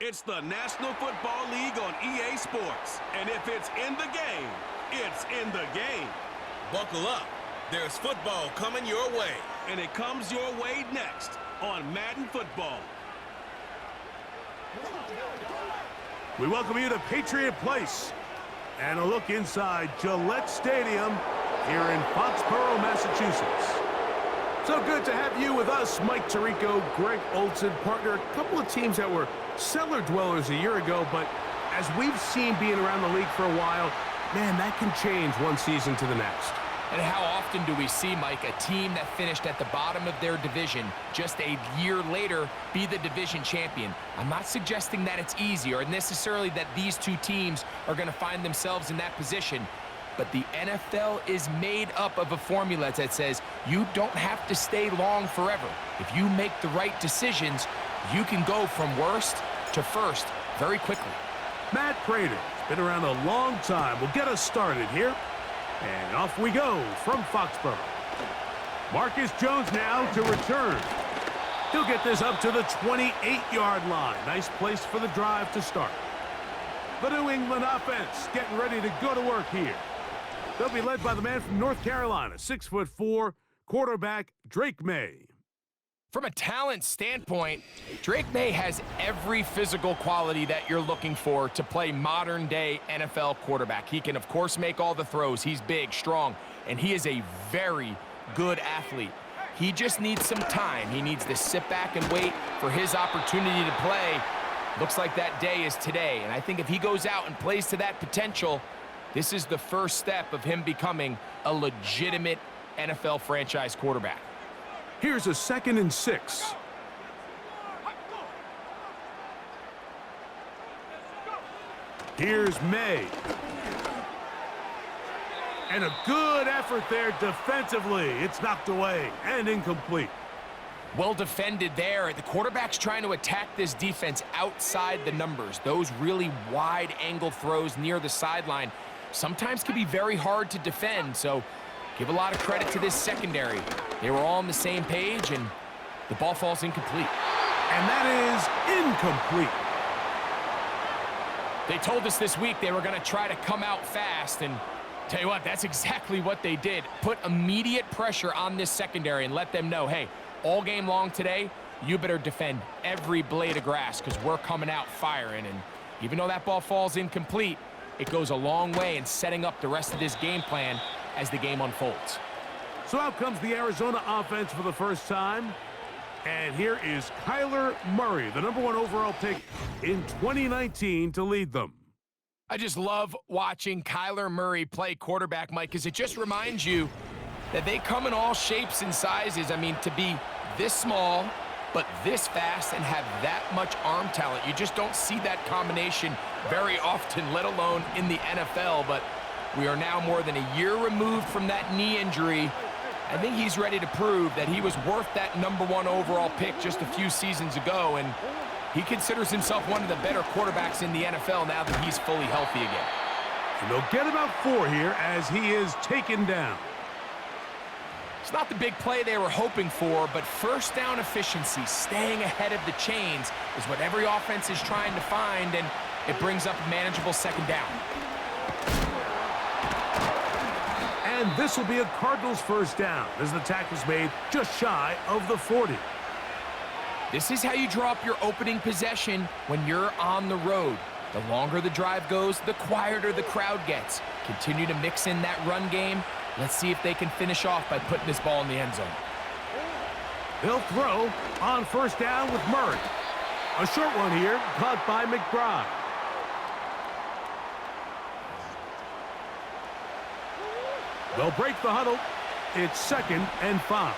It's the National Football League on EA Sports. And if it's in the game, it's in the game. Buckle up. There's football coming your way. And it comes your way next on Madden Football. We welcome you to Patriot Place and a look inside Gillette Stadium here in Foxborough, Massachusetts. So good to have you with us, Mike Tirico, Greg Olson, partner. A couple of teams that were cellar dwellers a year ago, but as we've seen being around the league for a while, man, that can change one season to the next. And how often do we see, Mike, a team that finished at the bottom of their division just a year later be the division champion? I'm not suggesting that it's easy or necessarily that these two teams are going to find themselves in that position. But the NFL is made up of a formula that says you don't have to stay long forever. If you make the right decisions, you can go from worst to first very quickly. Matt Prater's been around a long time. We'll get us started here. And off we go from Foxborough. Marcus Jones now to return. He'll get this up to the 28-yard line. Nice place for the drive to start. The New England offense getting ready to go to work here. They'll be led by the man from North Carolina, 6'4", quarterback Drake May. From a talent standpoint, Drake May has every physical quality that you're looking for to play modern-day NFL quarterback. He can, of course, make all the throws. He's big, strong, and he is a very good athlete. He just needs some time. He needs to sit back and wait for his opportunity to play. Looks like that day is today, and I think if he goes out and plays to that potential, this is the first step of him becoming a legitimate NFL franchise quarterback. Here's a 2nd and 6. Here's May. And a good effort there defensively. It's knocked away and incomplete. Well defended there. The quarterback's trying to attack this defense outside the numbers. Those really wide angle throws near the sideline sometimes can be very hard to defend, so give a lot of credit to this secondary. They were all on the same page, and the ball falls incomplete. And that is incomplete. They told us this week they were going to try to come out fast, and tell you what, that's exactly what they did. Put immediate pressure on this secondary and let them know, hey, all game long today, you better defend every blade of grass because we're coming out firing. And even though that ball falls incomplete, it goes a long way in setting up the rest of this game plan as the game unfolds. So out comes the Arizona offense for the first time. And here is Kyler Murray, the #1 overall pick in 2019 to lead them. I just love watching Kyler Murray play quarterback, Mike, because it just reminds you that they come in all shapes and sizes. I mean, to be this small, but this fast and have that much arm talent, you just don't see that combination very often, let alone in the NFL. But we are now more than a year removed from that knee injury. I think he's ready to prove that he was worth that #1 overall pick just a few seasons ago, and he considers himself one of the better quarterbacks in the NFL now that he's fully healthy again. And they'll get about 4 here as he is taken down. It's not the big play they were hoping for, but first down efficiency, staying ahead of the chains, is what every offense is trying to find, and it brings up a manageable 2nd down. And this will be a Cardinals first down as the tackle's made just shy of the 40. This is how you draw up your opening possession when you're on the road. The longer the drive goes, the quieter the crowd gets. Continue to mix in that run game. Let's see if they can finish off by putting this ball in the end zone. They'll throw on first down with Murray. A short one here, caught by McBride. They'll break the huddle. It's 2nd and 5.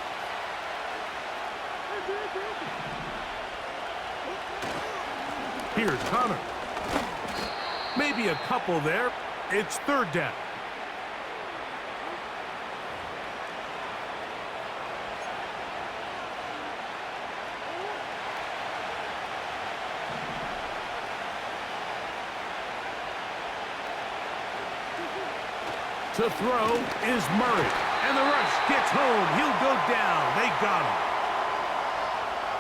Here's Connor. Maybe a couple there. It's 3rd down. To throw is Murray. And the rush gets home. He'll go down. They got him.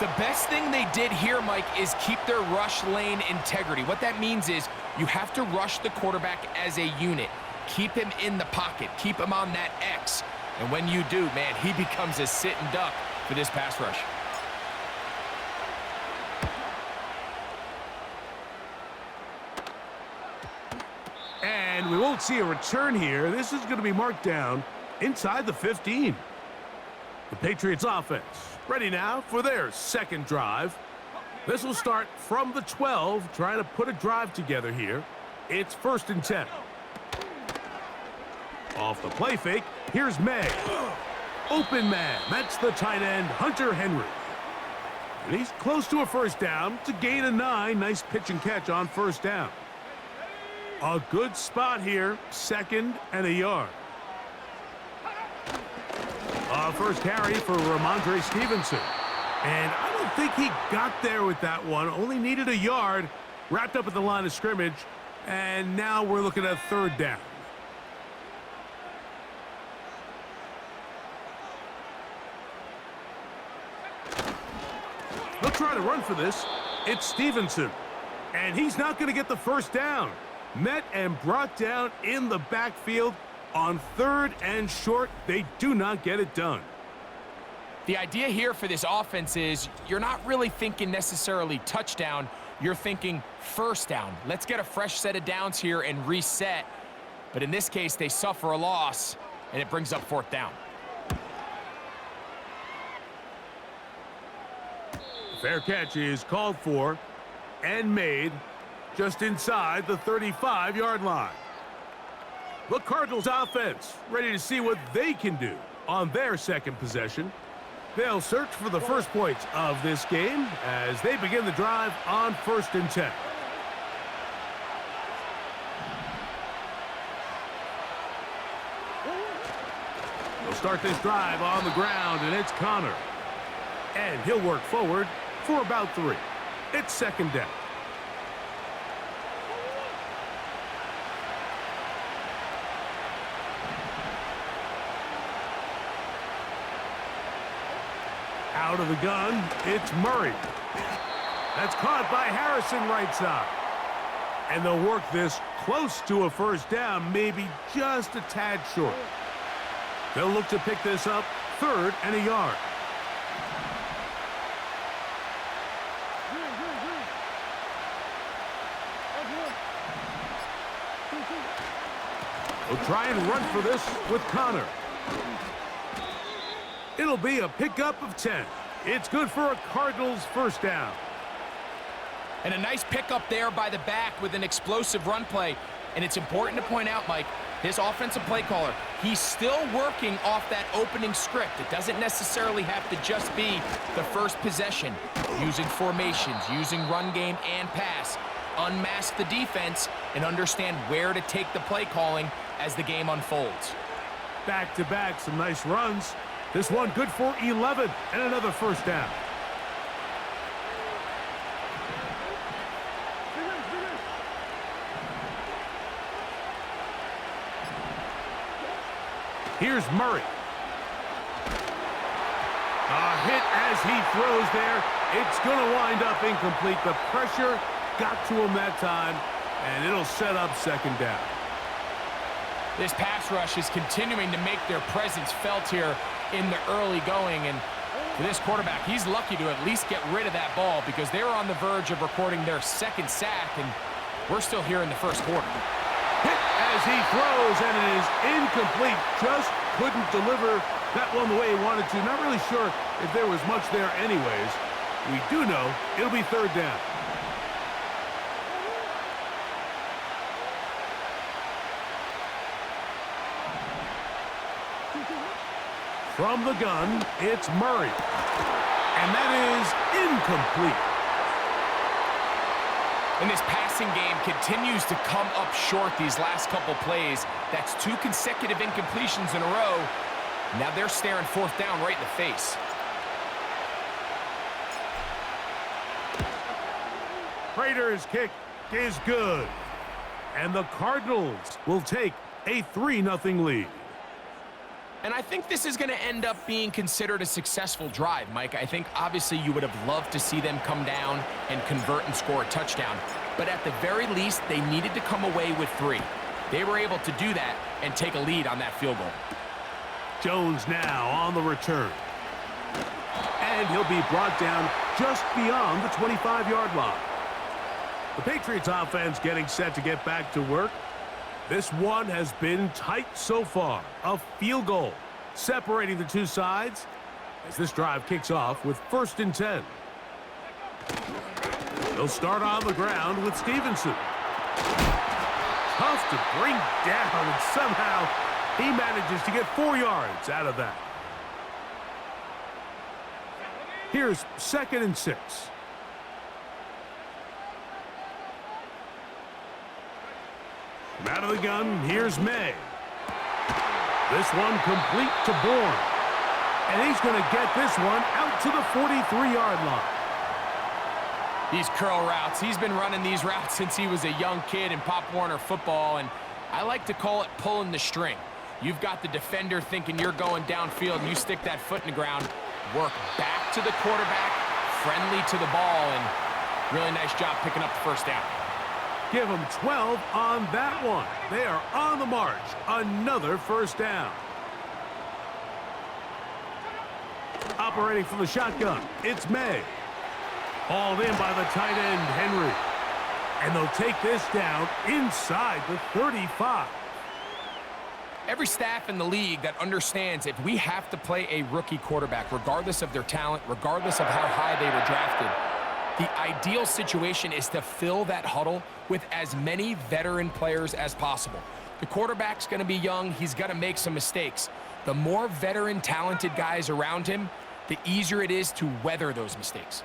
The best thing they did here, Mike, is keep their rush lane integrity. What that means is you have to rush the quarterback as a unit. Keep him in the pocket. Keep him on that X. And when you do, man, he becomes a sitting duck for this pass rush. And we won't see a return here. This is going to be marked down inside the 15. The Patriots offense ready now for their second drive. This will start from the 12, trying to put a drive together here. It's 1st and 10. Off the play fake, here's May. Open man, that's the tight end, Hunter Henry. And he's close to a first down to gain a 9. Nice pitch and catch on first down. A good spot here, 2nd and a yard. First carry for Ramondre Stevenson. And I don't think he got there with that one. Only needed a yard. Wrapped up at the line of scrimmage. And now we're looking at 3rd down. They'll try to run for this. It's Stevenson. And he's not going to get the first down. Met and brought down in the backfield. On 3rd and short, they do not get it done. The idea here for this offense is you're not really thinking necessarily touchdown. You're thinking first down. Let's get a fresh set of downs here and reset. But in this case, they suffer a loss, and it brings up 4th down. Fair catch is called for and made just inside the 35-yard line. The Cardinals offense ready to see what they can do on their second possession. They'll search for the first points of this game as they begin the drive on 1st and 10. They'll start this drive on the ground, and it's Connor. And he'll work forward for about 3. It's 2nd down. Out of the gun, it's Murray. That's caught by Harrison right side. And they'll work this close to a first down, maybe just a tad short. They'll look to pick this up 3rd and a yard. They'll try and run for this with Connor. It'll be a pickup of 10. It's good for a Cardinals first down. And a nice pickup there by the back with an explosive run play. And it's important to point out, Mike, his offensive play caller, he's still working off that opening script. It doesn't necessarily have to just be the first possession. Using formations, using run game and pass. Unmask the defense and understand where to take the play calling as the game unfolds. Back-to-back, some nice runs. This one good for 11 and another first down. Here's Murray. A hit as he throws there. It's going to wind up incomplete. The pressure got to him that time, and it'll set up 2nd down. This pass rush is continuing to make their presence felt here in the early going, and for this quarterback, he's lucky to at least get rid of that ball because they were on the verge of recording their 2nd sack, and we're still here in the 1st quarter. Hit as he throws, and it is incomplete. Just couldn't deliver that one the way he wanted to. Not really sure if there was much there anyways. We do know it'll be 3rd down. From the gun, it's Murray. And that is incomplete. And this passing game continues to come up short these last couple plays. That's 2 consecutive incompletions in a row. Now they're staring 4th down right in the face. Raiders' kick is good. And the Cardinals will take a 3-0 lead. And I think this is going to end up being considered a successful drive, Mike. I think obviously you would have loved to see them come down and convert and score a touchdown. But at the very least, they needed to come away with 3. They were able to do that and take a lead on that field goal. Jones now on the return. And he'll be brought down just beyond the 25-yard line. The Patriots offense getting set to get back to work. This one has been tight so far. A field goal separating the two sides as this drive kicks off with 1st and 10. They'll start on the ground with Stevenson. Tough to bring down, and somehow he manages to get 4 yards out of that. Here's 2nd and 6. From out of the gun, here's May. This one complete to Bourne. And he's going to get this one out to the 43-yard line. These curl routes, he's been running these routes since he was a young kid in Pop Warner football, and I like to call it pulling the string. You've got the defender thinking you're going downfield, and you stick that foot in the ground, work back to the quarterback, friendly to the ball, and really nice job picking up the 1st down. Give them 12 on that one. They are on the march. Another 1st down. Operating from the shotgun, it's May. Hauled in by the tight end, Henry. And they'll take this down inside the 35. Every staff in the league that understands if we have to play a rookie quarterback, regardless of their talent, regardless of how high they were drafted, the ideal situation is to fill that huddle with as many veteran players as possible. The quarterback's going to be young. He's going to make some mistakes. The more veteran, talented guys around him, the easier it is to weather those mistakes.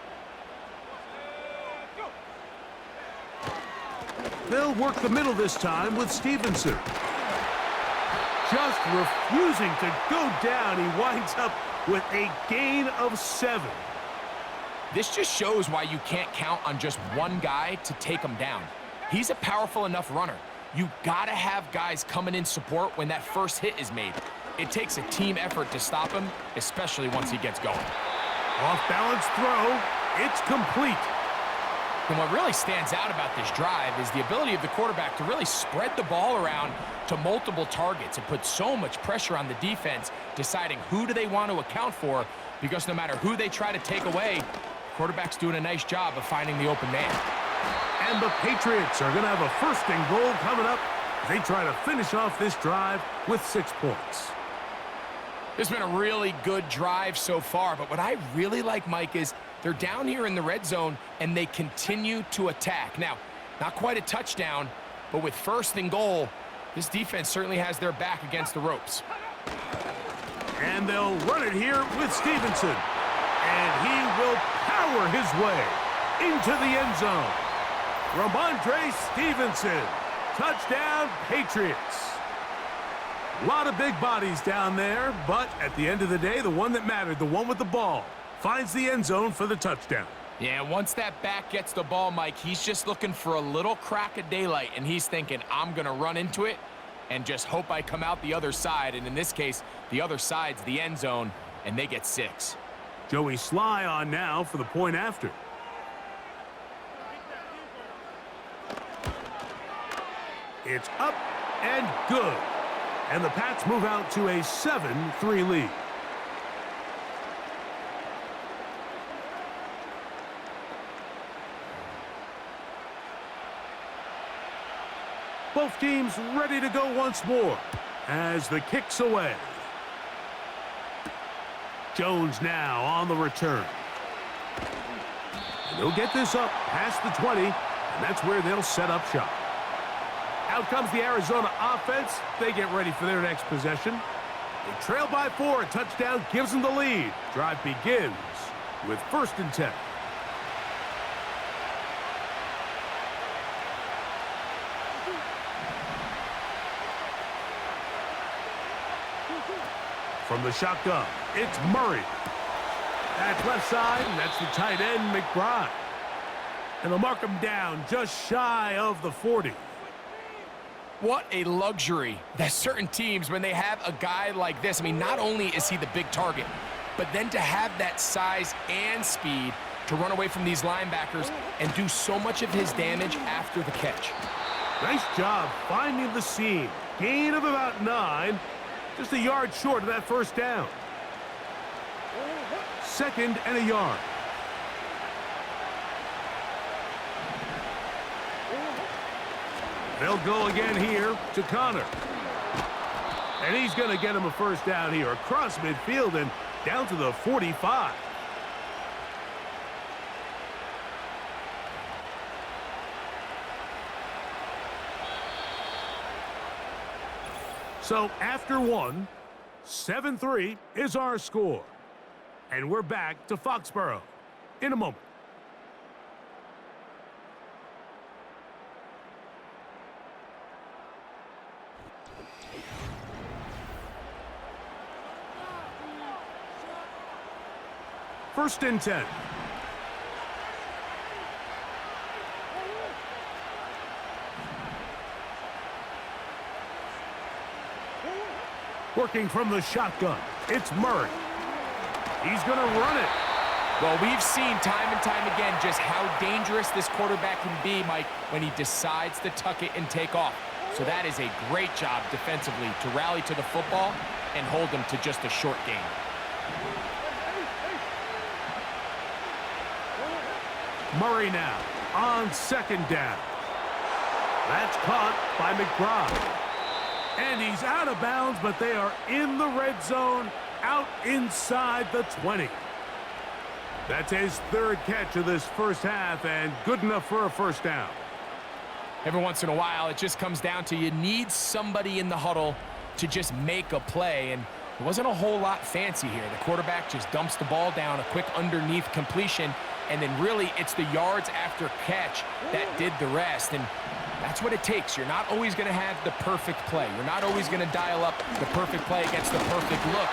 They'll work the middle this time with Stevenson. Just refusing to go down. He winds up with a gain of 7. This just shows why you can't count on just one guy to take him down. He's a powerful enough runner. You gotta have guys coming in support when that first hit is made. It takes a team effort to stop him, especially once he gets going. Off-balance throw. It's complete. And what really stands out about this drive is the ability of the quarterback to really spread the ball around to multiple targets and put so much pressure on the defense, deciding who do they want to account for, because no matter who they try to take away, quarterback's doing a nice job of finding the open man. And the Patriots are going to have a 1st and goal coming up. They try to finish off this drive with 6 points. This has been a really good drive so far, but what I really like, Mike, is they're down here in the red zone, and they continue to attack. Now, not quite a touchdown, but with 1st and goal, this defense certainly has their back against the ropes. And they'll run it here with Stevenson. And he will power his way into the end zone. Ramondre Stevenson. Touchdown, Patriots. A lot of big bodies down there, but at the end of the day, the one that mattered, the one with the ball, finds the end zone for the touchdown. Yeah, once that back gets the ball, Mike, he's just looking for a little crack of daylight, and he's thinking, I'm going to run into it and just hope I come out the other side. And in this case, the other side's the end zone, and they get 6. Joey Sly on now for the point after. It's up and good. And the Pats move out to a 7-3 lead. Both teams ready to go once more as the kick's away. Jones now on the return. And they'll get this up past the 20, and that's where they'll set up shop. Out comes the Arizona offense. They get ready for their next possession. They trail by 4. A touchdown gives them the lead. Drive begins with 1st and 10. From the shotgun, it's Murray. That's left side, and that's the tight end, McBride. And they'll mark him down just shy of the 40. What a luxury that certain teams, when they have a guy like this, I mean, not only is he the big target, but then to have that size and speed to run away from these linebackers and do so much of his damage after the catch. Nice job finding the seam. Gain of about 9, just a yard short of that first down. 2nd and a yard. They'll go again here to Connor. And he's going to get him a first down here across midfield and down to the 45. So after 1, 7-3 is our score. And we're back to Foxborough in a moment. First and 10. Working from the shotgun, it's Murray. He's going to run it. Well, we've seen time and time again just how dangerous this quarterback can be, Mike, when he decides to tuck it and take off. So that is a great job defensively to rally to the football and hold him to just a short gain. Murray now on 2nd down. That's caught by McBride. And he's out of bounds, but they are in the red zone, out inside the 20. That's his 3rd catch of this first half, and good enough for a first down. Every once in a while, it just comes down to you need somebody in the huddle to just make a play, and it wasn't a whole lot fancy here. The quarterback just dumps the ball down, a quick underneath completion, and then really it's the yards after catch that did the rest. And that's what it takes. You're not always going to have the perfect play. You're not always going to dial up the perfect play against the perfect look.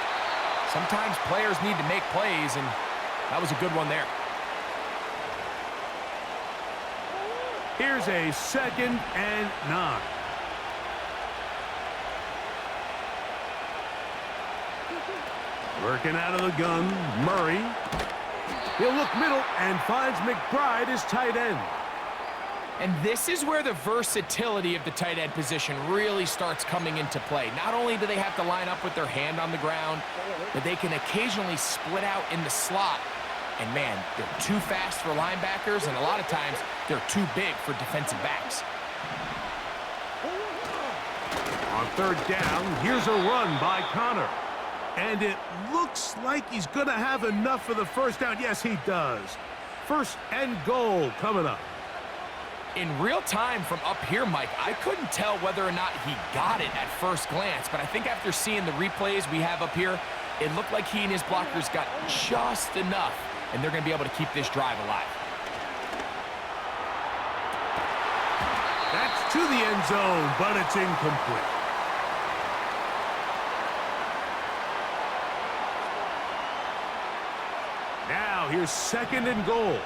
Sometimes players need to make plays, and that was a good one there. Here's a 2nd and 9. Working out of the gun, Murray. He'll look middle and finds McBride as tight end. And this is where the versatility of the tight end position really starts coming into play. Not only do they have to line up with their hand on the ground, but they can occasionally split out in the slot. And man, they're too fast for linebackers, and a lot of times they're too big for defensive backs. On 3rd down, here's a run by Connor. And it looks like he's going to have enough for the first down. Yes, he does. 1st and goal coming up. In real time from up here, Mike, I couldn't tell whether or not he got it at first glance, but I think after seeing the replays we have up here, it looked like he and his blockers got just enough, and they're going to be able to keep this drive alive. That's to the end zone, but it's incomplete. Now here's 2nd and goal.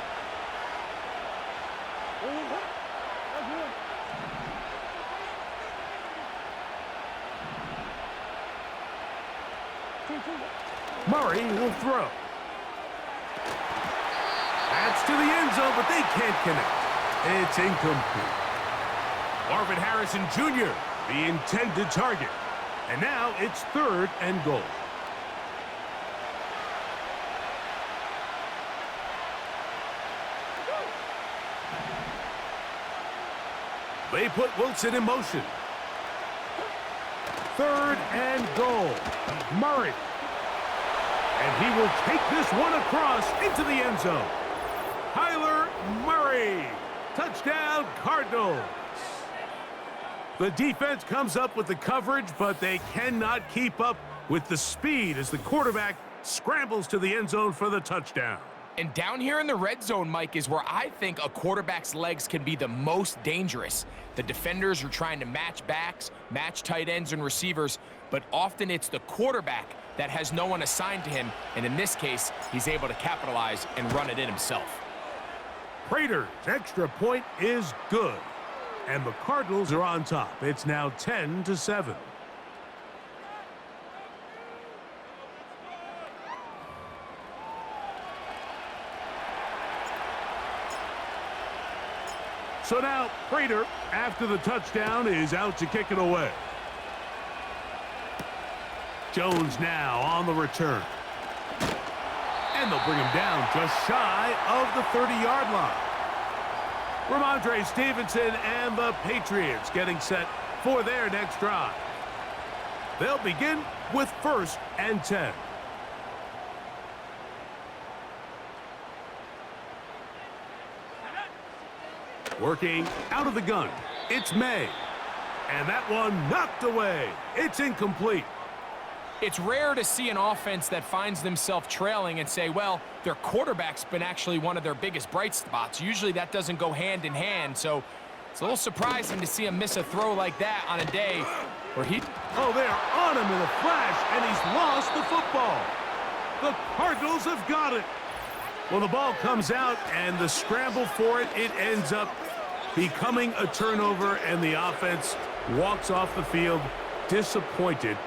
Murray will throw. That's to the end zone, but they can't connect. It's incomplete. Marvin Harrison Jr., the intended target. And now it's 3rd and goal. They put Wilson in motion. 3rd and goal. Murray. And he will take this one across into the end zone. Kyler Murray. Touchdown, Cardinals. The defense comes up with the coverage, but they cannot keep up with the speed as the quarterback scrambles to the end zone for the touchdown. And down here in the red zone, Mike, is where I think a quarterback's legs can be the most dangerous. The defenders are trying to match backs, match tight ends and receivers, but often it's the quarterback that has no one assigned to him, and in this case, he's able to capitalize and run it in himself. Raiders' extra point is good. And the Cardinals are on top. It's now 10-7. So now, Prater, after the touchdown, is out to kick it away. Jones now on the return. And they'll bring him down just shy of the 30-yard line. Ramondre Stevenson and the Patriots getting set for their next drive. They'll begin with 1st and 10. Working out of the gun, it's May. And that one knocked away. It's incomplete. It's rare to see an offense that finds themselves trailing and say, well, their quarterback's been actually one of their biggest bright spots. Usually that doesn't go hand in hand, so it's a little surprising to see him miss a throw like that on a day where he... Oh, they're on him in a flash, and he's lost the football. The Cardinals have got it. Well, the ball comes out, and the scramble for it, it ends up becoming a turnover, and the offense walks off the field disappointed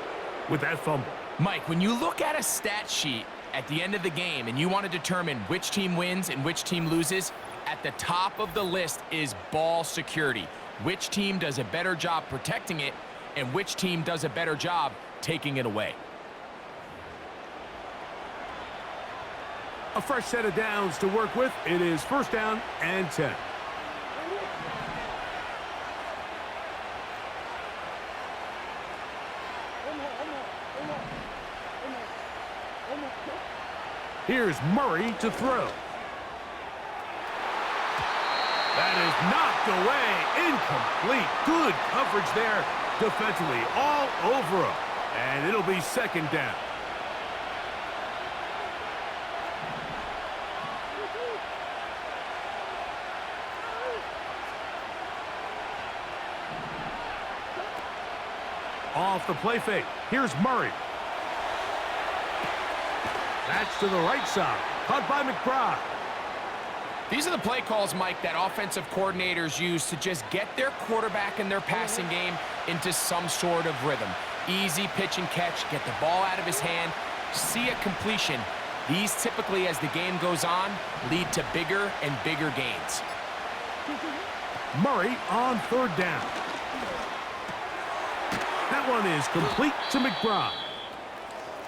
with that fumble. Mike, when you look at a stat sheet at the end of the game and you want to determine which team wins and which team loses, at the top of the list is ball security. Which team does a better job protecting it and which team does a better job taking it away. A fresh set of downs to work with. It is 1st down and 10. Here's Murray to throw. That is knocked away. Incomplete. Good coverage there defensively. All over him. And it'll be 2nd down. Off the play fake. Here's Murray. That's to the right side. Caught by McBride. These are the play calls, Mike, that offensive coordinators use to just get their quarterback and their passing game into some sort of rhythm. Easy pitch and catch, get the ball out of his hand, see a completion. These typically, as the game goes on, lead to bigger and bigger gains. Murray on 3rd down. That one is complete to McBride.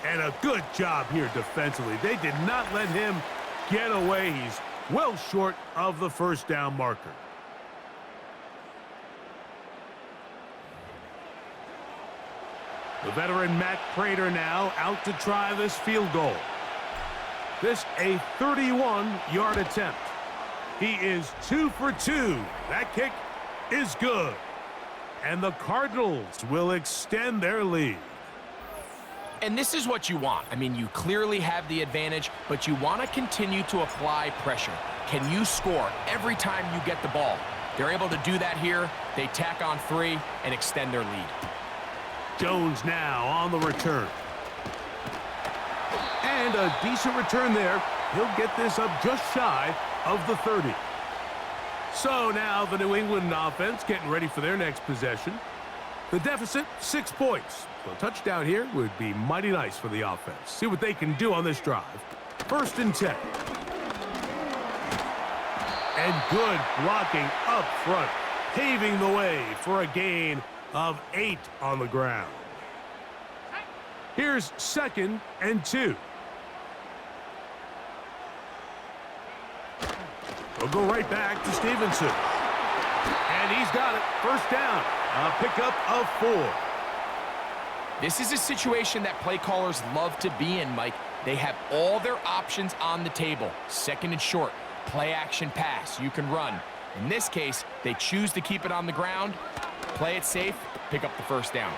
And a good job here defensively. They did not let him get away. He's well short of the 1st down marker. The veteran Matt Prater now out to try this field goal. This a 31-yard attempt. He is 2 for 2. That kick is good. And the Cardinals will extend their lead. And this is what you want. I mean, you clearly have the advantage, but you want to continue to apply pressure. Can you score every time you get the ball? They're able to do that here. They tack on 3 and extend their lead. Jones now on the return. And a decent return there. He'll get this up just shy of the 30. So now the New England offense getting ready for their next possession. The deficit, 6 points. So a touchdown here would be mighty nice for the offense. See what they can do on this drive. 1st and 10. And good blocking up front, paving the way for a gain of 8 on the ground. Here's 2nd and 2. We'll go right back to Stevenson. And he's got it. 1st down. A pickup of 4. This is a situation that play callers love to be in, Mike. They have all their options on the table. 2nd and short, play action pass, you can run. In this case, they choose to keep it on the ground, play it safe, pick up the 1st down.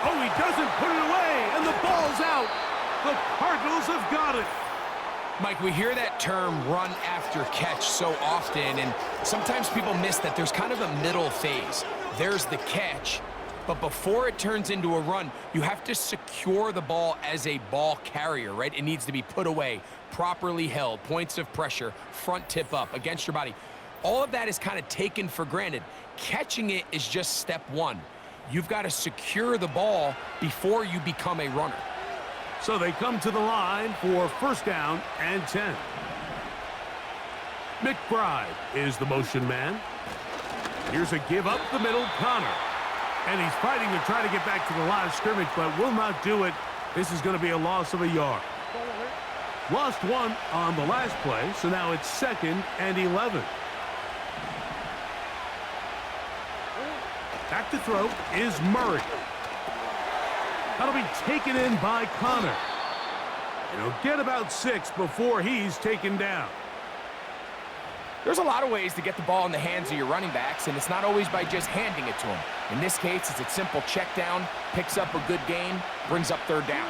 Oh, he doesn't put it away, and the ball's out. The Cardinals have got it. Mike, we hear that term run after catch so often, and sometimes people miss that there's kind of a middle phase. There's the catch, but before it turns into a run, you have to secure the ball as a ball carrier, right? It needs to be put away, properly held, points of pressure, front tip up against your body. All of that is kind of taken for granted. Catching it is just step one. You've got to secure the ball before you become a runner. So they come to the line for first down and 10. McBride is the motion man. Here's a give up the middle, Connor. And he's fighting to try to get back to the line of scrimmage, but will not do it. This is going to be a loss of a yard. Lost one on the last play, so now it's 2nd and 11. Back to throw is Murray. That'll be taken in by Connor. And he'll get about 6 before he's taken down. There's a lot of ways to get the ball in the hands of your running backs, and it's not always by just handing it to them. In this case, it's a simple check down, picks up a good gain, brings up 3rd down.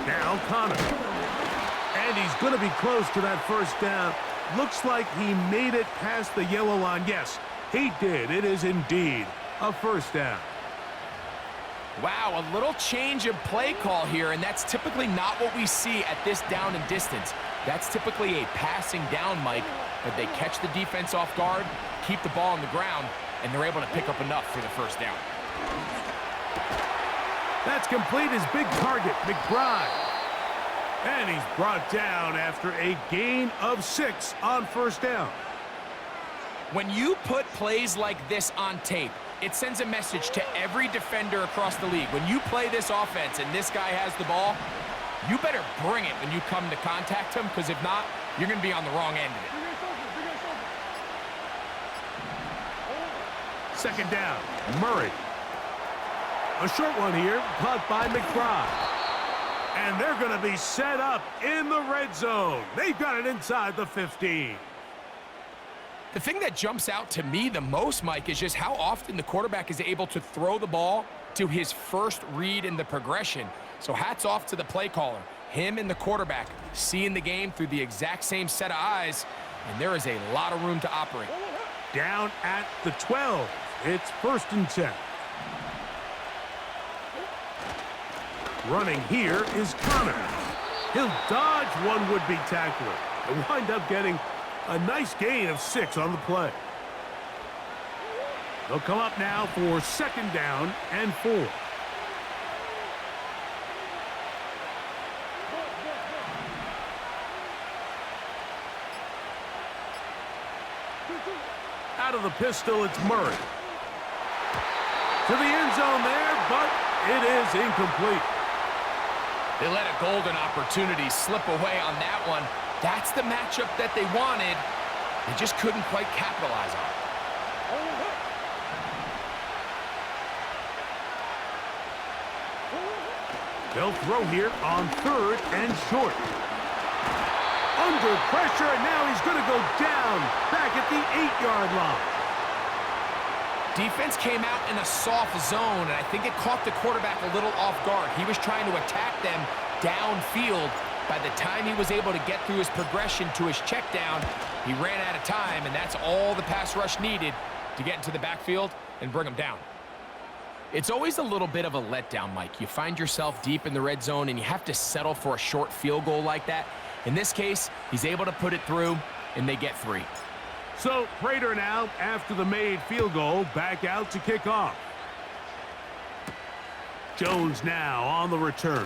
Now Connor. And he's going to be close to that first down. Looks like he made it past the yellow line. Yes, he did. It is indeed a first down. Wow, a little change of play call here, and that's typically not what we see at this down and distance. That's typically a passing down, Mike, but they catch the defense off guard, keep the ball on the ground, and they're able to pick up enough for the first down. That's complete, his big target, McBride. And he's brought down after a gain of 6 on first down. When you put plays like this on tape, it sends a message to every defender across the league. When you play this offense and this guy has the ball, you better bring it when you come to contact him, because if not, you're going to be on the wrong end of it. 2nd down, Murray. A short one here, caught by McBride. And they're going to be set up in the red zone. They've got it inside the 15. The thing that jumps out to me the most, Mike, is just how often the quarterback is able to throw the ball to his first read in the progression. So hats off to the play caller. Him and the quarterback seeing the game through the exact same set of eyes, and there is a lot of room to operate. Down at the 12. It's 1st and 10. Running here is Connor. He'll dodge one would-be tackler and wind up getting a nice gain of 6 on the play. They'll come up now for 2nd down and 4. Out of the pistol, it's Murray. To the end zone there, but it is incomplete. They let a golden opportunity slip away on that one. That's the matchup that they wanted. They just couldn't quite capitalize on it. They'll throw here on 3rd and short. Under pressure, and now he's going to go down back at the 8-yard line. Defense came out in a soft zone, and I think it caught the quarterback a little off guard. He was trying to attack them downfield. By the time he was able to get through his progression to his check down, he ran out of time, and that's all the pass rush needed to get into the backfield and bring him down. It's always a little bit of a letdown, Mike. You find yourself deep in the red zone, and you have to settle for a short field goal like that. In this case, he's able to put it through, and they get 3. So, Prater now, after the made field goal, back out to kick off. Jones now on the return.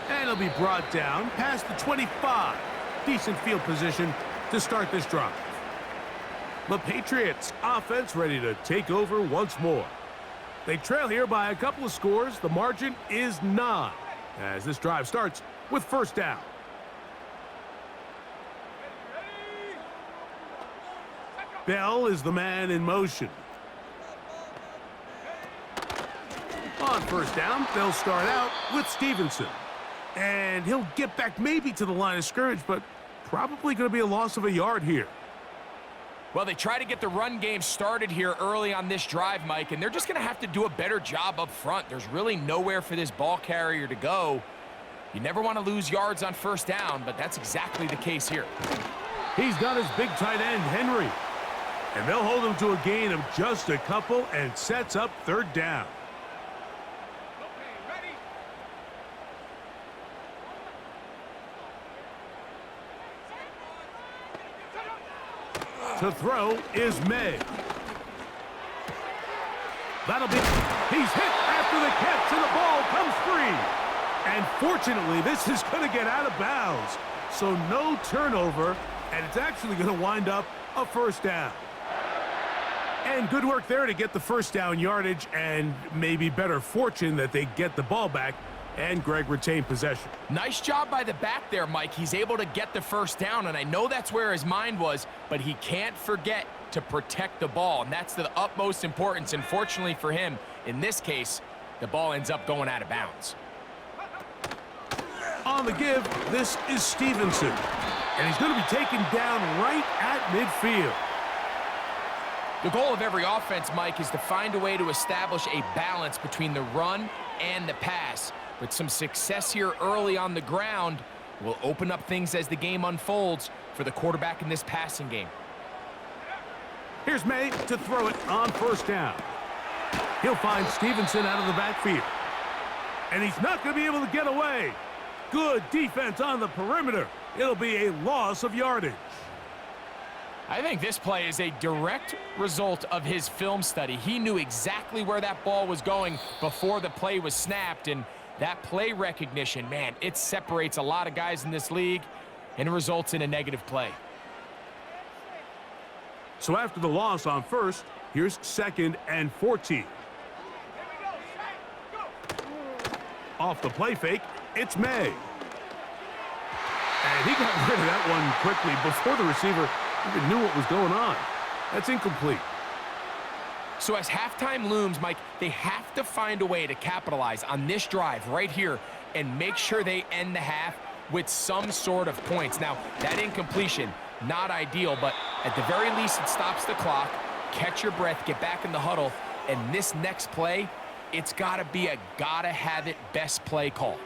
And he'll be brought down past the 25. Decent field position to start this drive. The Patriots offense ready to take over once more. They trail here by a couple of scores. The margin is 9 as this drive starts with first down. Bell is the man in motion. On first down, they'll start out with Stevenson. And he'll get back maybe to the line of scrimmage, but probably going to be a loss of a yard here. Well, they try to get the run game started here early on this drive, Mike, and they're just going to have to do a better job up front. There's really nowhere for this ball carrier to go. You never want to lose yards on first down, but that's exactly the case here. He's got his big tight end, Henry. And they'll hold him to a gain of just a couple and sets up third down. To throw is May. That'll be... He's hit after the catch, and the ball comes free. And fortunately, this is going to get out of bounds. So no turnover, and it's actually going to wind up a first down. And good work there to get the first down yardage, and maybe better fortune that they get the ball back, and Greg retained possession. Nice job by the back there, Mike. He's able to get the first down, and I know that's where his mind was, but he can't forget to protect the ball, and that's the utmost importance. And fortunately for him, in this case, the ball ends up going out of bounds. On the give, this is Stevenson, and he's going to be taken down right at midfield. The goal of every offense, Mike, is to find a way to establish a balance between the run and the pass. But some success here early on the ground will open up things as the game unfolds for the quarterback in this passing game. Here's May to throw it on first down. He'll find Stevenson out of the backfield. And he's not going to be able to get away. Good defense on the perimeter. It'll be a loss of yardage. I think this play is a direct result of his film study. He knew exactly where that ball was going before the play was snapped, and that play recognition, man, it separates a lot of guys in this league and it results in a negative play. So after the loss on first, here's 2nd and 14. Off the play fake, it's May. And he got rid of that one quickly before the receiver even knew what was going on. That's incomplete. So as halftime looms, Mike, they have to find a way to capitalize on this drive right here and make sure they end the half with some sort of points. Now, that incompletion, not ideal, but at the very least it stops the clock, catch your breath, get back in the huddle, and this next play, it's gotta be a gotta-have-it best play call.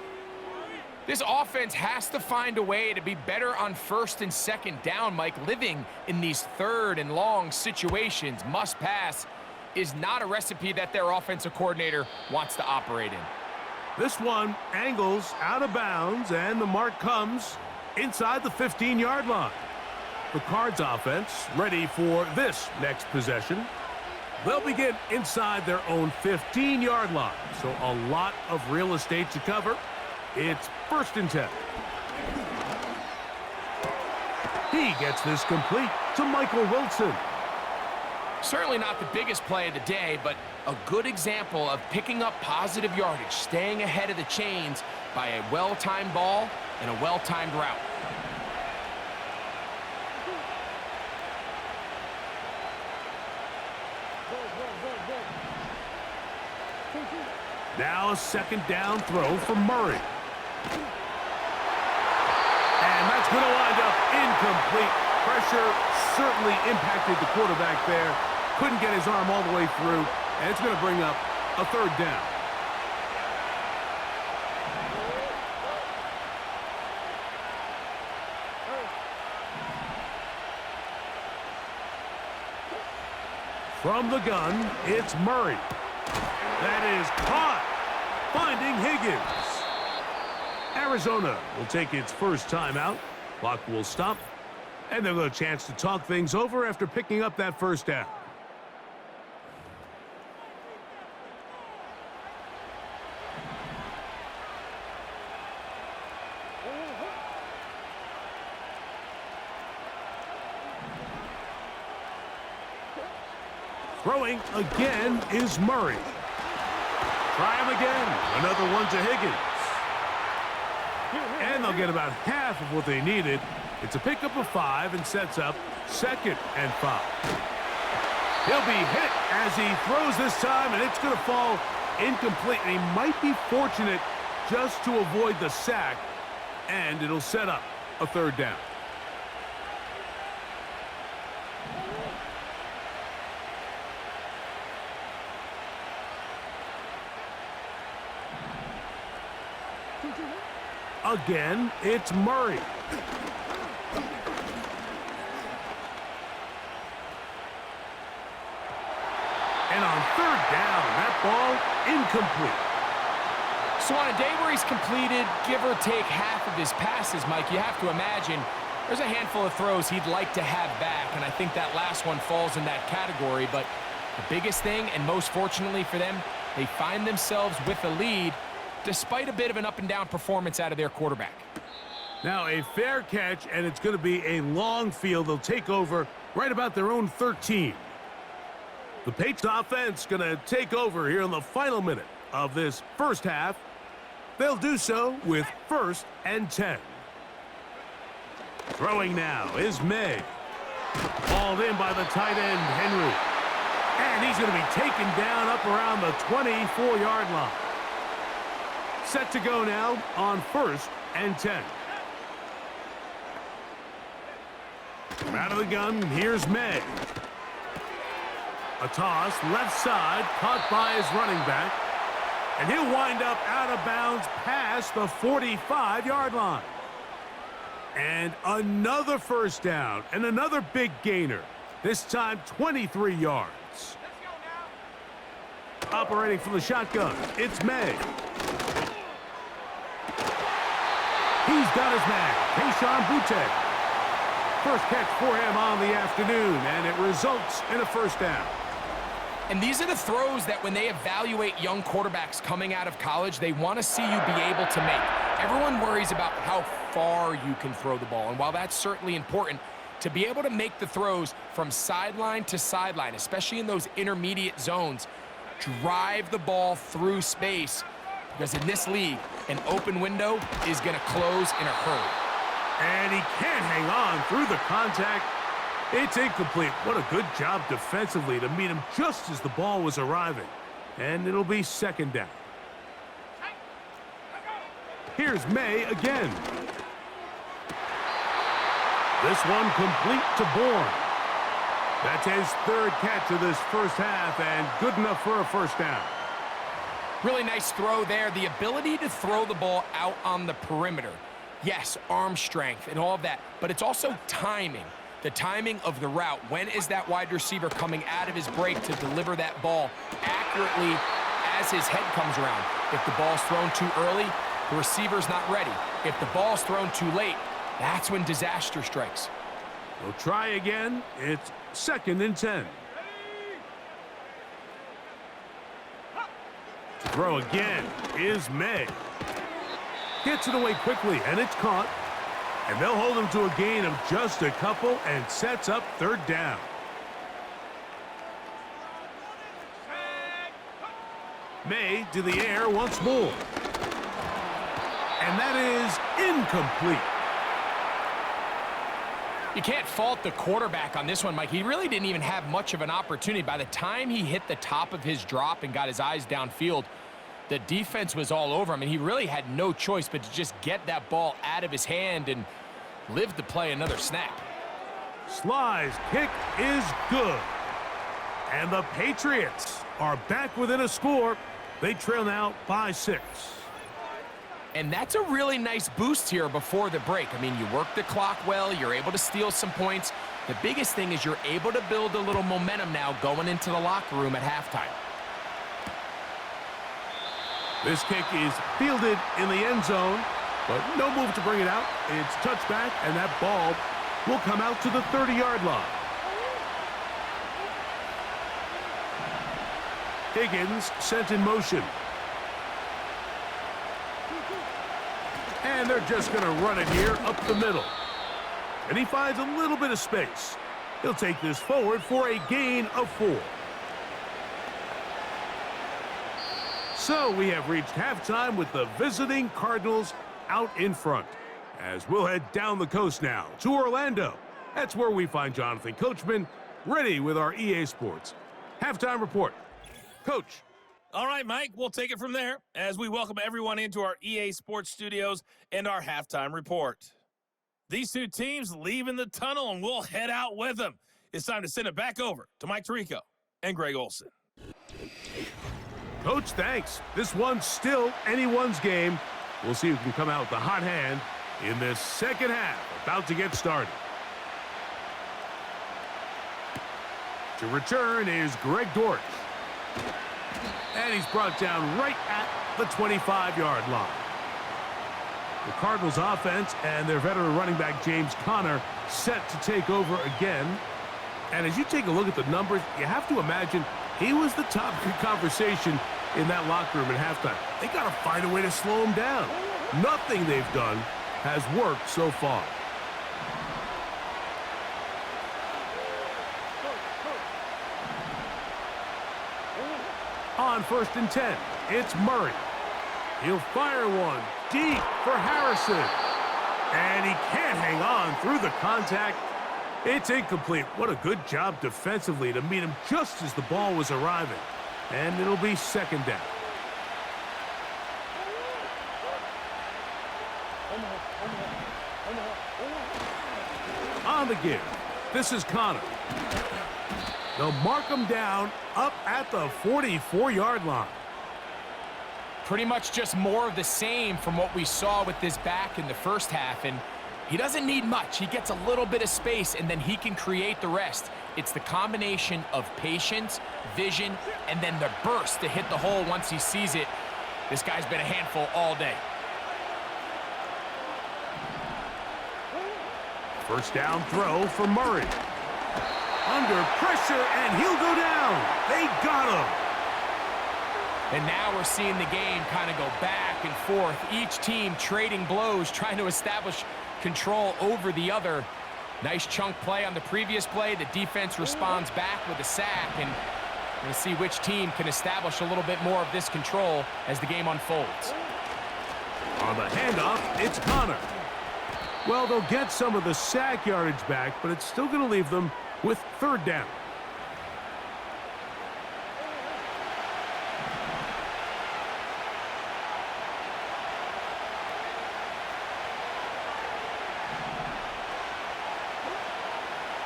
This offense has to find a way to be better on 1st and 2nd down, Mike. Living in these 3rd and long situations, must pass, is not a recipe that their offensive coordinator wants to operate in. This one angles out of bounds, and the mark comes inside the 15-yard line. The Cards offense ready for this next possession. They'll begin inside their own 15-yard line, so a lot of real estate to cover. It's 1st and 10. He gets this complete to Michael Wilson. Certainly not the biggest play of the day, but a good example of picking up positive yardage, staying ahead of the chains by a well-timed ball and a well-timed route. Now a 2nd down throw for Murray. And that's going to wind up incomplete. Pressure certainly impacted the quarterback there. Couldn't get his arm all the way through, and it's going to bring up a 3rd down. From the gun, it's Murray. That is caught, finding Higgins. Arizona will take its first timeout. Clock will stop, and they'll get a chance to talk things over after picking up that first down. Throwing again is Murray. Try him again. Another one to Higgins. And they'll get about half of what they needed. It's a pickup of 5 and sets up 2nd and 5. He'll be hit as he throws this time, and it's going to fall incomplete. And he might be fortunate just to avoid the sack, and it'll set up a 3rd down. Again, it's Murray. And on 3rd down, that ball incomplete. So on a day where he's completed, give or take half of his passes, Mike, you have to imagine There's a handful of throws he'd like to have back, and I think that last one falls in that category. But the biggest thing, and most fortunately for them, they find themselves with a lead despite a bit of an up-and-down performance out of their quarterback. Now a fair catch, and it's going to be a long field. They'll take over right about their own 13. The Patriots offense going to take over here in the final minute of this first half. They'll do so with 1st and 10. Throwing now is May. Hauled in by the tight end, Henry. And he's going to be taken down up around the 24-yard line. Set to go now on 1st and 10. From out of the gun, here's May. A toss, left side, caught by his running back. And he'll wind up out of bounds past the 45-yard line. And another first down, and another big gainer. This time, 23 yards. Operating from the shotgun, it's May. He's got his man, Keyshawn Boutte. First catch for him on the afternoon, and it results in a first down. And these are the throws that when they evaluate young quarterbacks coming out of college, they want to see you be able to make. Everyone worries about how far you can throw the ball. And while that's certainly important, to be able to make the throws from sideline to sideline, especially in those intermediate zones, drive the ball through space. Because in this league, an open window is going to close in a hurry. And he can't hang on through the contact. It's incomplete. What a good job defensively to meet him just as the ball was arriving. And it'll be second down. Here's May again. This one complete to Bourne. That's his 3rd catch of this first half, and good enough for a first down. Really nice throw there. The ability to throw the ball out on the perimeter. Yes, arm strength and all of that, but it's also timing. The timing of the route. When is that wide receiver coming out of his break to deliver that ball accurately as his head comes around? If the ball's thrown too early, the receiver's not ready. If the ball's thrown too late, that's when disaster strikes. We'll try again. It's 2nd and 10. Throw again is May. Gets it away quickly, and it's caught. And they'll hold him to a gain of just a couple and sets up 3rd down. May to the air once more. And that is incomplete. You can't fault the quarterback on this one, Mike. He really didn't even have much of an opportunity. By the time he hit the top of his drop and got his eyes downfield, the defense was all over him, and he really had no choice but to just get that ball out of his hand and live to play another snap. Sly's kick is good. And the Patriots are back within a score. They trail now by 6. And that's a really nice boost here before the break. I mean, you work the clock well, you're able to steal some points. The biggest thing is you're able to build a little momentum now going into the locker room at halftime. This kick is fielded in the end zone, but no move to bring it out. It's touchback, and that ball will come out to the 30-yard line. Higgins sent in motion. And they're just going to run it here up the middle. And he finds a little bit of space. He'll take this forward for a gain of 4. So we have reached halftime with the visiting Cardinals out in front. As we'll head down the coast now to Orlando. That's where we find Jonathan Coachman ready with our EA Sports halftime report. Coach. All right, Mike, we'll take it from there as we welcome everyone into our EA Sports studios and our halftime report. These two teams leaving the tunnel, and we'll head out with them. It's time to send it back over to Mike Tirico and Greg Olson. Coach, thanks. This one's still anyone's game. We'll see who can come out with the hot hand in this second half, about to get started. To return is Greg Dortch. And he's brought down right at the 25-yard line. The Cardinals offense and their veteran running back James Conner set to take over again. And as you take a look at the numbers, you have to imagine he was the topic of conversation in that locker room at halftime. They got to find a way to slow him down. Nothing they've done has worked so far. On 1st and 10, it's Murray. He'll fire one deep for Harrison. And he can't hang on through the contact. It's incomplete. What a good job defensively to meet him just as the ball was arriving. And it'll be 2nd down. On the give, this is Conner. They'll mark him down up at the 44-yard line. Pretty much just more of the same from what we saw with this back in the first half. And he doesn't need much. He gets a little bit of space, and then he can create the rest. It's the combination of patience, vision, and then the burst to hit the hole once he sees it. This guy's been a handful all day. 1st down throw for Murray. Under pressure, and he'll go down. They got him. And now we're seeing the game kind of go back and forth. Each team trading blows, trying to establish control over the other. Nice chunk play on the previous play. The defense responds back with a sack, and we're going to see which team can establish a little bit more of this control as the game unfolds. On the handoff, it's Conner. Well, they'll get some of the sack yardage back, but it's still going to leave them with 3rd down.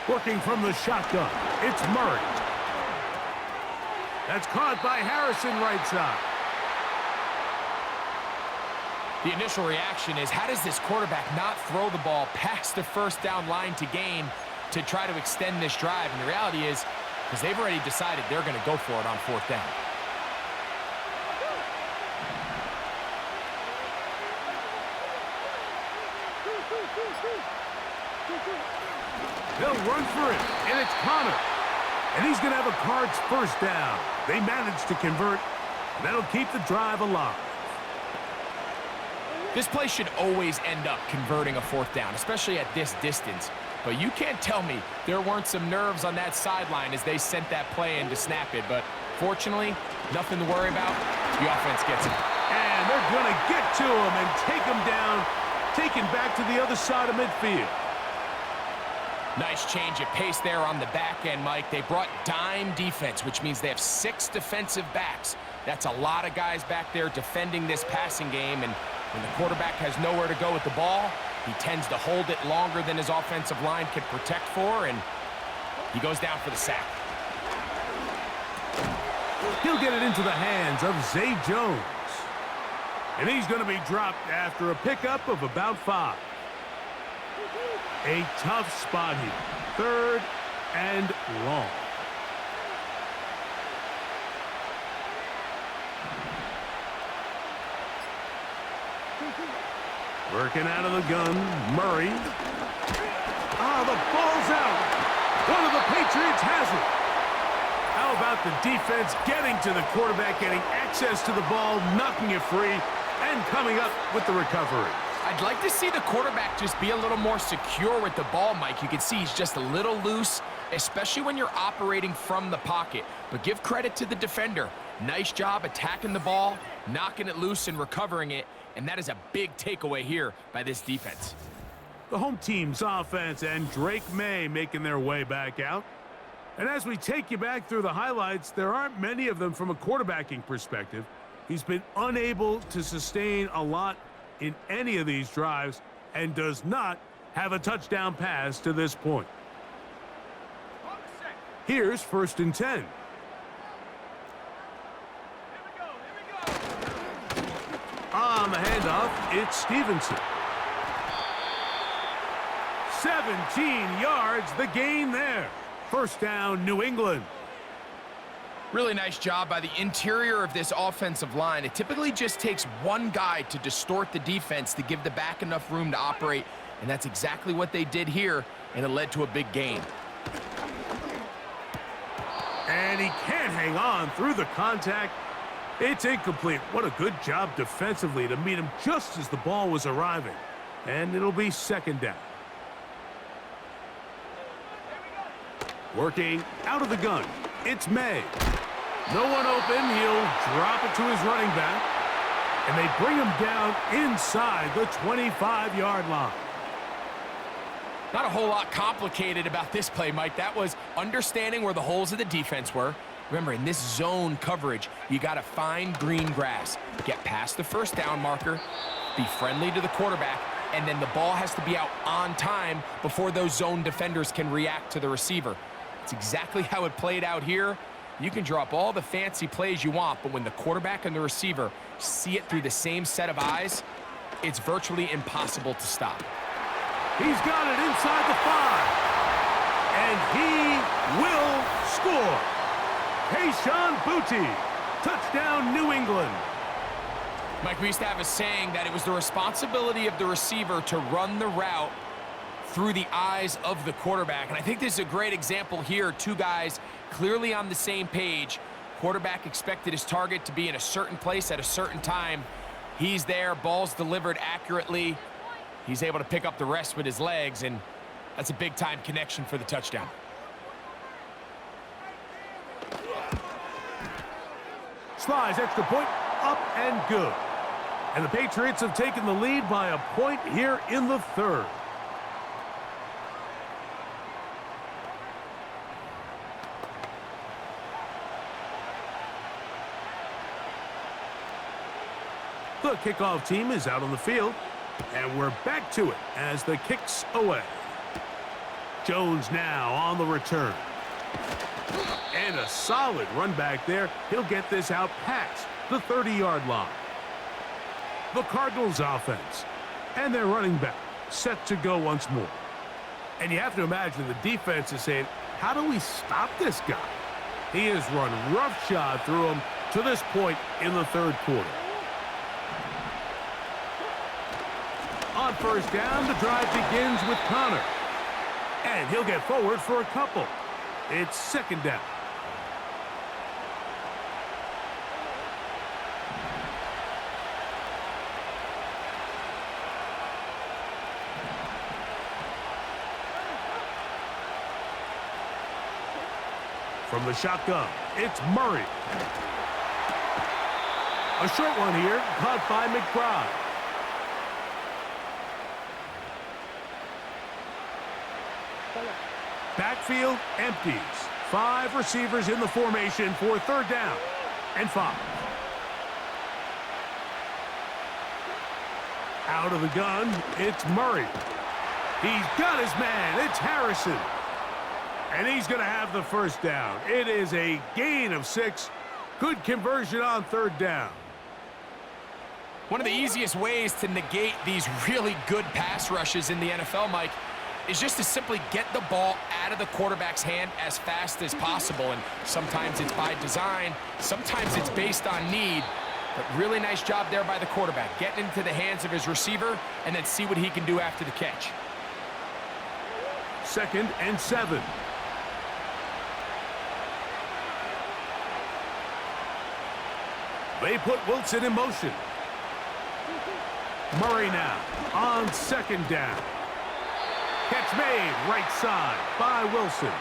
Working from the shotgun, it's Murray. That's caught by Harrison right side. The initial reaction is, how does this quarterback not throw the ball past the 1st down line to gain to try to extend this drive? And the reality is, because they've already decided they're going to go for it on 4th down. They'll run for it, and it's Conner. And he's going to have a Cards 1st down. They managed to convert, and that'll keep the drive alive. This play should always end up converting a 4th down, especially at this distance. But you can't tell me there weren't some nerves on that sideline as they sent that play in to snap it. But fortunately, nothing to worry about. The offense gets it. And they're going to get to him and take him down, taken back to the other side of midfield. Nice change of pace there on the back end, Mike. They brought dime defense, which means they have 6 defensive backs. That's a lot of guys back there defending this passing game. And when the quarterback has nowhere to go with the ball, he tends to hold it longer than his offensive line can protect for, and he goes down for the sack. He'll get it into the hands of Zay Jones. And he's going to be dropped after a pickup of about 5. A tough spot here. 3rd and long. Working out of the gun, Murray. The ball's out. One of the Patriots has it. How about the defense getting to the quarterback, getting access to the ball, knocking it free, and coming up with the recovery? I'd like to see the quarterback just be a little more secure with the ball, Mike. You can see he's just a little loose, especially when you're operating from the pocket. But give credit to the defender. Nice job attacking the ball, knocking it loose and recovering it. And that is a big takeaway here by this defense. The home team's offense and Drake May making their way back out. And as we take you back through the highlights, there aren't many of them from a quarterbacking perspective. He's been unable to sustain a lot in any of these drives and does not have a touchdown pass to this point. Here's 1st and 10. On the handoff, it's Stevenson. 17 yards, the gain there. 1st down, New England. Really nice job by the interior of this offensive line. It typically just takes one guy to distort the defense to give the back enough room to operate, and that's exactly what they did here, and it led to a big gain. And he can't hang on through the contact. It's incomplete. What a good job defensively to meet him just as the ball was arriving. And it'll be second down. Working out of the gun. It's May. No one open. He'll drop it to his running back. And they bring him down inside the 25-yard line. Not a whole lot complicated about this play, Mike. That was understanding where the holes of the defense were. Remember, in this zone coverage, you got to find green grass. Get past the first down marker, be friendly to the quarterback, and then the ball has to be out on time before those zone defenders can react to the receiver. It's exactly how it played out here. You can drop all the fancy plays you want, but when the quarterback and the receiver see it through the same set of eyes, it's virtually impossible to stop. He's got it inside the 5. And he will score. Kayshon Boutte. Touchdown, New England. Mike, we used to have a saying that it was the responsibility of the receiver to run the route through the eyes of the quarterback. And I think this is a great example here. Two guys clearly on the same page. Quarterback expected his target to be in a certain place at a certain time. He's there, ball's delivered accurately. He's able to pick up the rest with his legs, and that's a big-time connection for the touchdown. Slides, extra point, up and good. And the Patriots have taken the lead by a point here in the third. The kickoff team is out on the field. And we're back to it as the kick's away. Jones now on the return. And a solid run back there. He'll get this out past the 30-yard line. The Cardinals offense and their running back set to go once more. And you have to imagine the defense is saying, how do we stop this guy? He has run roughshod through him to this point in the third quarter. On first down, the drive begins with Connor. And he'll get forward for a couple. It's second down. From the shotgun, it's Murray. A short one here, caught by McBride. Backfield empties. 5 receivers in the formation for third down and 5. Out of the gun, it's Murray. He's got his man. It's Harrison. And he's going to have the first down. It is a gain of 6. Good conversion on third down. One of the easiest ways to negate these really good pass rushes in the NFL, Mike, is just to simply get the ball out of the quarterback's hand as fast as possible. And sometimes it's by design, sometimes it's based on need. But really nice job there by the quarterback, getting into the hands of his receiver and then see what he can do after the catch. 2nd and 7. They put Wilson in motion. Murray now on second down. Catch made right side by Wilson.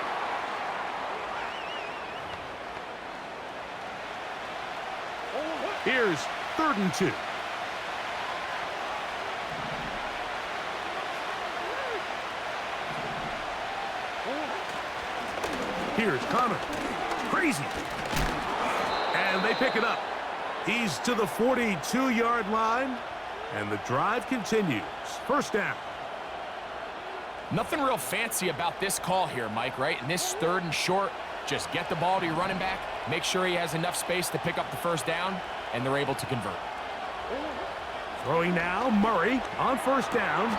Here's 3rd and 2. Here's Connor. Crazy. And they pick it up. He's to the 42-yard line. And the drive continues. First down. Nothing real fancy about this call here, Mike, right? In this 3rd and short, just get the ball to your running back, make sure he has enough space to pick up the first down, and they're able to convert. Throwing now, Murray on first down.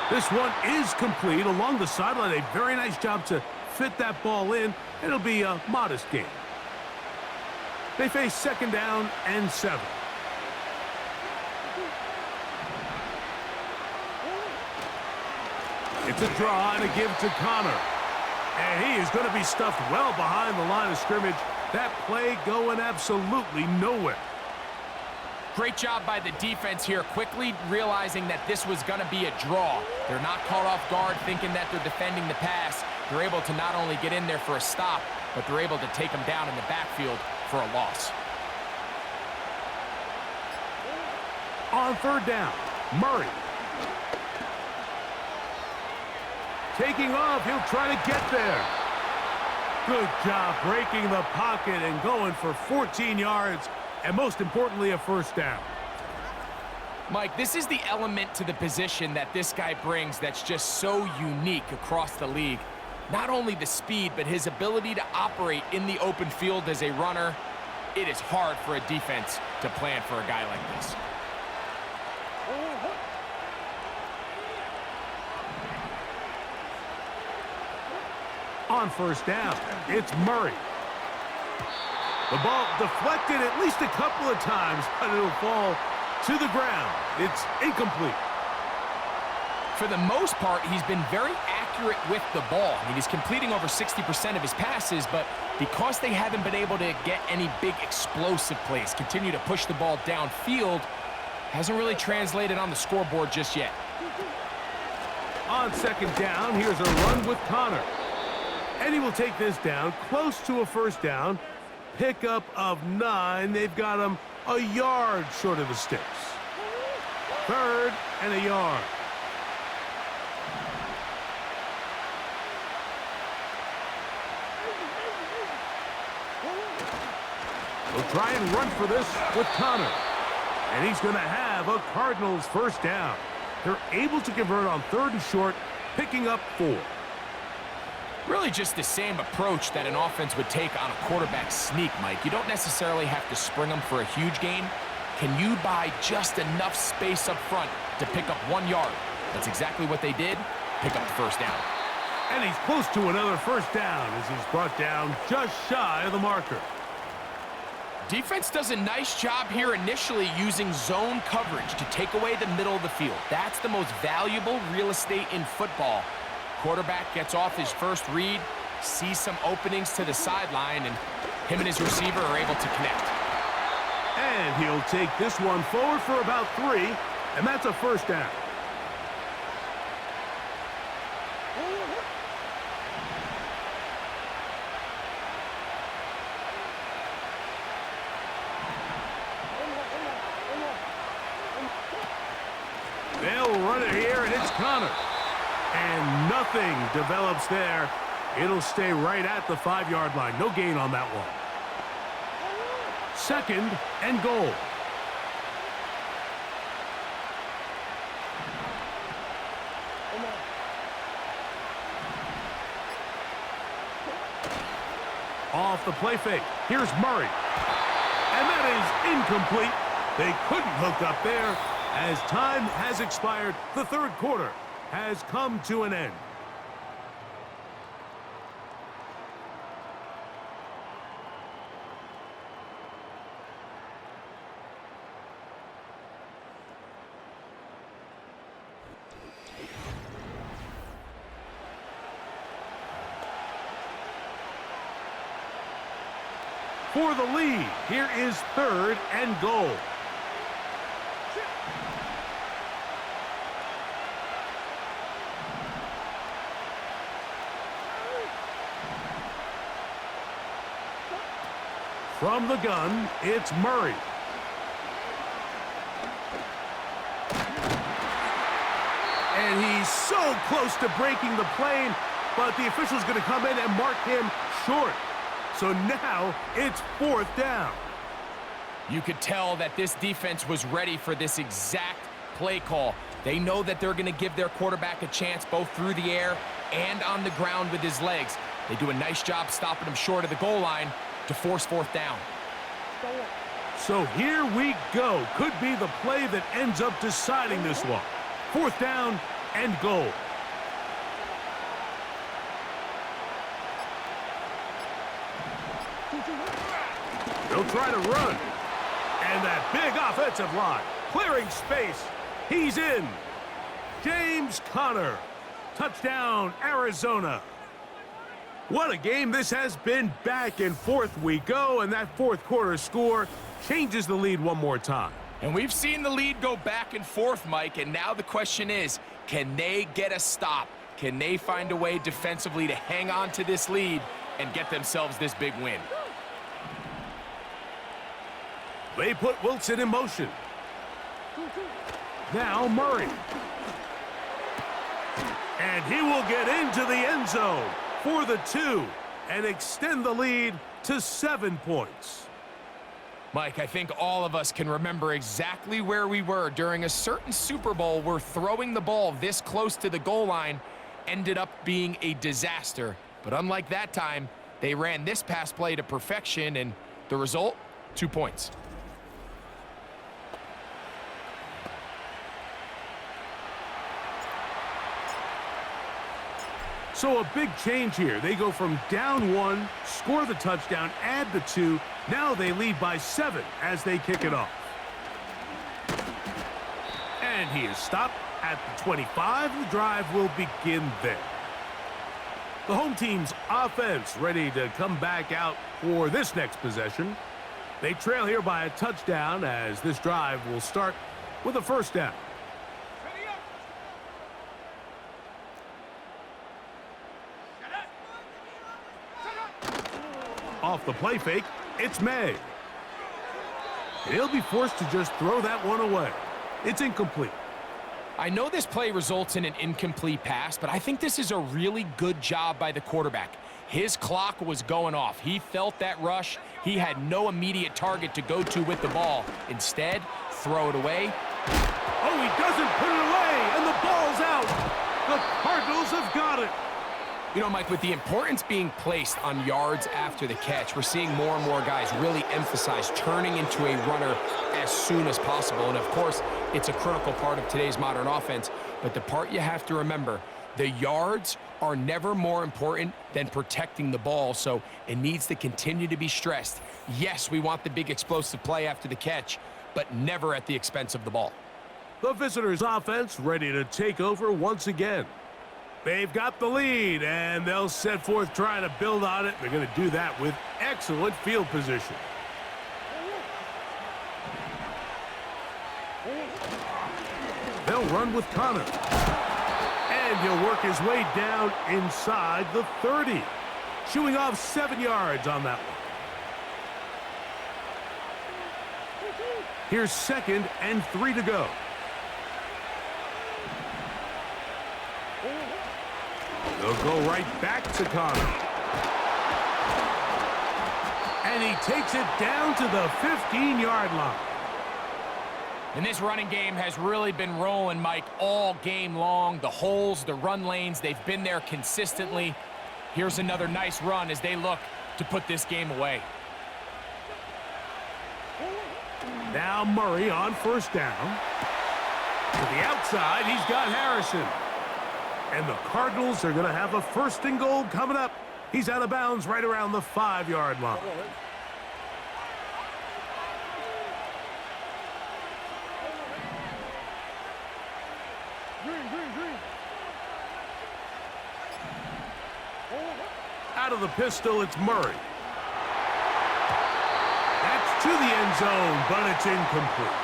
This one is complete along the sideline. A very nice job to fit that ball in. It'll be a modest gain. They face 2nd down and 7. It's a draw and a give to Connor. And he is going to be stuffed well behind the line of scrimmage. That play going absolutely nowhere. Great job by the defense here, quickly realizing that this was going to be a draw. They're not caught off guard thinking that they're defending the pass. They're able to not only get in there for a stop, but they're able to take them down in the backfield for a loss. On 3rd down, Murray. Taking off, he'll try to get there. Good job breaking the pocket and going for 14 yards, and most importantly, a 1st down. Mike, this is the element to the position that this guy brings that's just so unique across the league. Not only the speed, but his ability to operate in the open field as a runner. It is hard for a defense to plan for a guy like this. On 1st down, it's Murray. The ball deflected at least a couple of times, but it'll fall to the ground. It's incomplete. For the most part, he's been very accurate with the ball. I mean, he's completing over 60% of his passes, but because they haven't been able to get any big explosive plays, continue to push the ball downfield, hasn't really translated on the scoreboard just yet. On 2nd down, here's a run with Connor. And he will take this down close to a 1st down. Pickup of 9. They've got him a yard short of the sticks. 3rd and a yard. They'll try and run for this with Connor. And he's going to have a Cardinals 1st down. They're able to convert on 3rd and short, picking up 4. Really just the same approach that an offense would take on a quarterback sneak, Mike. You don't necessarily have to spring them for a huge gain. Can you buy just enough space up front to pick up 1 yard? That's exactly what they did. Pick up the 1st down. And he's close to another 1st down as he's brought down just shy of the marker. Defense does a nice job here initially using zone coverage to take away the middle of the field. That's the most valuable real estate in football. Quarterback gets off his first read, sees some openings to the sideline, and him and his receiver are able to connect. And he'll take this one forward for about 3, and that's a 1st down. They'll run it here, and it's Connor. And nothing develops there. It'll stay right at the 5-yard line. No gain on that one. 2nd and goal. Off the play fake. Here's Murray. And that is incomplete. They couldn't hook up there. As time has expired, the 3rd quarter has come to an end. For the lead, here is 3rd and goal. From the gun, it's Murray. And he's so close to breaking the plane, but the official's going to come in and mark him short. So now it's 4th down. You could tell that this defense was ready for this exact play call. They know that they're going to give their quarterback a chance both through the air and on the ground with his legs. They do a nice job stopping him short of the goal line to force 4th down. So here we go. Could be the play that ends up deciding this one. 4th down and goal. They'll try to run. And that big offensive line, clearing space. He's in. James Conner. Touchdown, Arizona. What a game this has been. Back and forth we go, and that fourth quarter score changes the lead one more time. And we've seen the lead go back and forth, Mike, and now the question is, can they get a stop? Can they find a way defensively to hang on to this lead and get themselves this big win? They put Wilson in motion. Now Murray. And he will get into the end zone for the 2 and extend the lead to 7 points. Mike, I think all of us can remember exactly where we were during a certain Super Bowl where throwing the ball this close to the goal line ended up being a disaster. But unlike that time, they ran this pass play to perfection, and the result, 2 points. So a big change here. They go from down 1, score the touchdown, add the 2. Now they lead by 7 as they kick it off. And he is stopped at the 25. The drive will begin there. The home team's offense ready to come back out for this next possession. They trail here by a touchdown as this drive will start with a first down. Off the play fake, it's May. He'll be forced to just throw that one away. It's incomplete. I know this play results in an incomplete pass, but I think this is a really good job by the quarterback. His clock was going off. He felt that rush. He had no immediate target to go to with the ball. Instead, throw it away. Oh, he doesn't put it away, and the ball's out. The Cardinals have got it. You know, Mike, with the importance being placed on yards after the catch, we're seeing more and more guys really emphasize turning into a runner as soon as possible. And, of course, it's a critical part of today's modern offense. But the part you have to remember, the yards are never more important than protecting the ball, so it needs to continue to be stressed. Yes, we want the big explosive play after the catch, but never at the expense of the ball. The visitors' offense ready to take over once again. They've got the lead, and they'll set forth trying to build on it. They're going to do that with excellent field position. They'll run with Conner. And he'll work his way down inside the 30. Shooing off 7 yards on that one. Here's 2nd and 3 to go. They'll go right back to Conner. And he takes it down to the 15-yard line. And this running game has really been rolling, Mike, all game long. The holes, the run lanes, they've been there consistently. Here's another nice run as they look to put this game away. Now Murray on first down. To the outside, he's got Harrison. And the Cardinals are going to have a 1st and goal coming up. He's out of bounds right around the 5-yard line. Out of the pistol, it's Murray. That's to the end zone, but it's incomplete.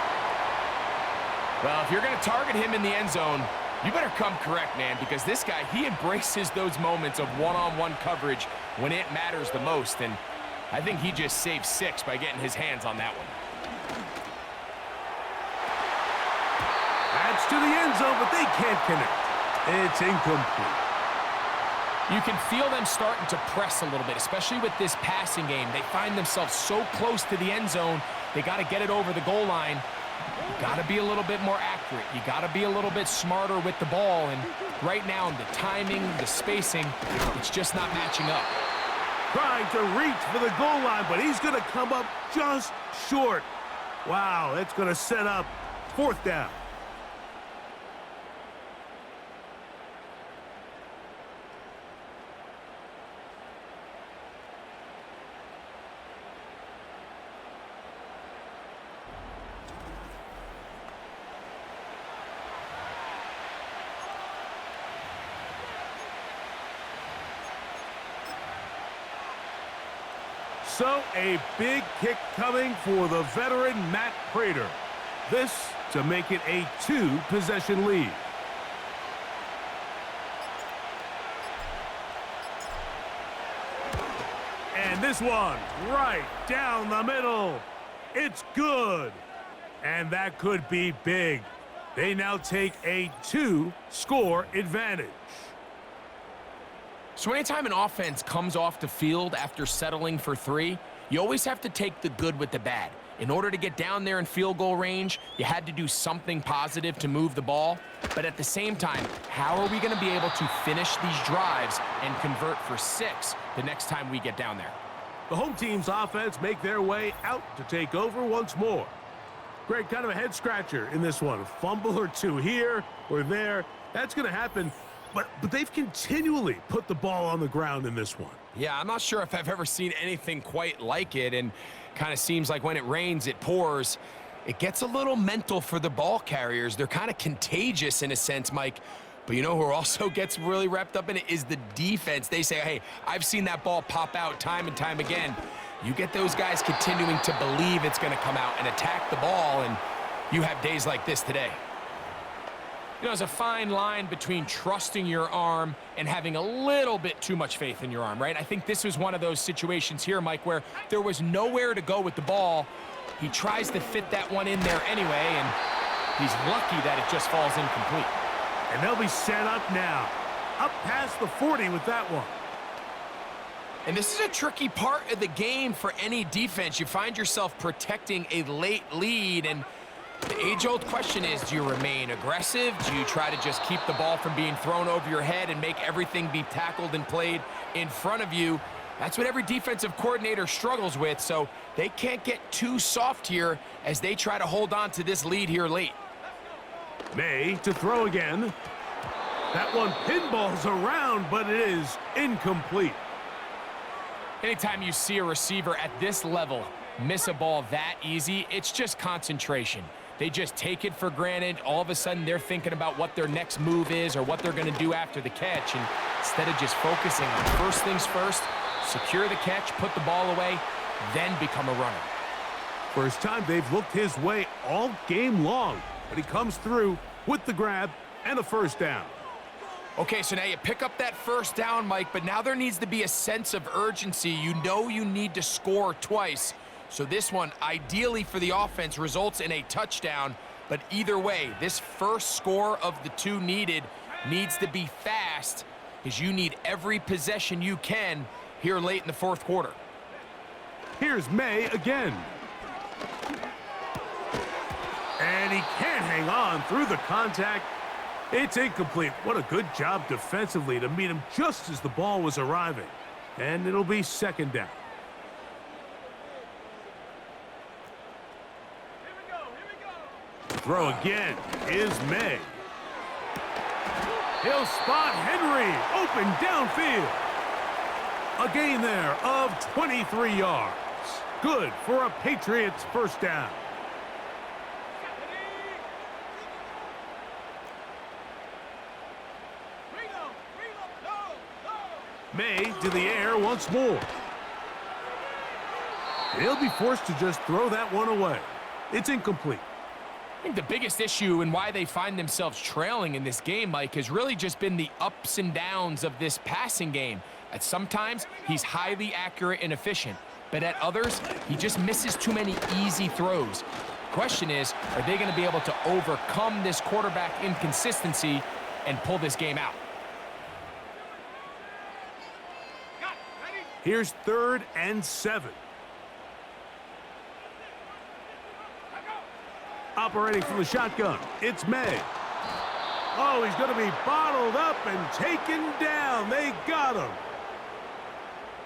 Well, if you're going to target him in the end zone, you better come correct, man, because this guy, he embraces those moments of one-on-one coverage when it matters the most, and I think he just saved 6 by getting his hands on that one. That's to the end zone, but they can't connect. It's incomplete. You can feel them starting to press a little bit, especially with this passing game. They find themselves so close to the end zone, they got to get it over the goal line. You got to be a little bit more accurate. You got to be a little bit smarter with the ball. And right now, the timing, the spacing, it's just not matching up. Trying to reach for the goal line, but he's going to come up just short. Wow, that's going to set up 4th down. So a big kick coming for the veteran Matt Prater. This to make it a 2-possession lead. And this one right down the middle. It's good. And that could be big. They now take a 2-score advantage. So anytime an offense comes off the field after settling for 3, you always have to take the good with the bad. In order to get down there in field goal range, you had to do something positive to move the ball. But at the same time, how are we going to be able to finish these drives and convert for 6 the next time we get down there? The home team's offense make their way out to take over once more. Greg, kind of a head-scratcher in this one. A fumble or 2 here or there. That's going to happen. But they've continually put the ball on the ground in this one. Yeah, I'm not sure if I've ever seen anything quite like it, and kind of seems like when it rains, it pours. It gets a little mental for the ball carriers. They're kind of contagious in a sense, Mike. But you know who also gets really wrapped up in it is the defense. They say, hey, I've seen that ball pop out time and time again. You get those guys continuing to believe it's going to come out and attack the ball, and you have days like this today. You know, there's a fine line between trusting your arm and having a little bit too much faith in your arm, right? I think this was one of those situations here, Mike, where there was nowhere to go with the ball. He tries to fit that one in there anyway, and he's lucky that it just falls incomplete. And they'll be set up now. Up past the 40 with that one. And this is a tricky part of the game for any defense. You find yourself protecting a late lead, and the age-old question is, do you remain aggressive? Do you try to just keep the ball from being thrown over your head and make everything be tackled and played in front of you? That's what every defensive coordinator struggles with, so they can't get too soft here as they try to hold on to this lead here late. May to throw again. That one pinballs around, but it is incomplete. Anytime you see a receiver at this level miss a ball that easy, it's just concentration. They just take it for granted. All of a sudden, they're thinking about what their next move is or what they're going to do after the catch. And instead of just focusing on first things first, secure the catch, put the ball away, then become a runner. First time they've looked his way all game long, but he comes through with the grab and a first down. Okay, so now you pick up that first down, Mike, but now there needs to be a sense of urgency. You know you need to score twice. So this one, ideally for the offense, results in a touchdown. But either way, this first score of the 2 needed needs to be fast, because you need every possession you can here late in the 4th quarter. Here's May again. And he can't hang on through the contact. It's incomplete. What a good job defensively to meet him just as the ball was arriving. And it'll be 2nd down. Throw again is May. He'll spot Henry open downfield. A gain there of 23 yards. Good for a Patriots first down. May to the air once more. He'll be forced to just throw that one away. It's incomplete. I think the biggest issue and why they find themselves trailing in this game, Mike, has really just been the ups and downs of this passing game. At sometimes, he's highly accurate and efficient, but at others, he just misses too many easy throws. The question is, are they going to be able to overcome this quarterback inconsistency and pull this game out? Here's 3rd and 7. Operating from the shotgun, it's May. Oh, he's going to be bottled up and taken down. They got him.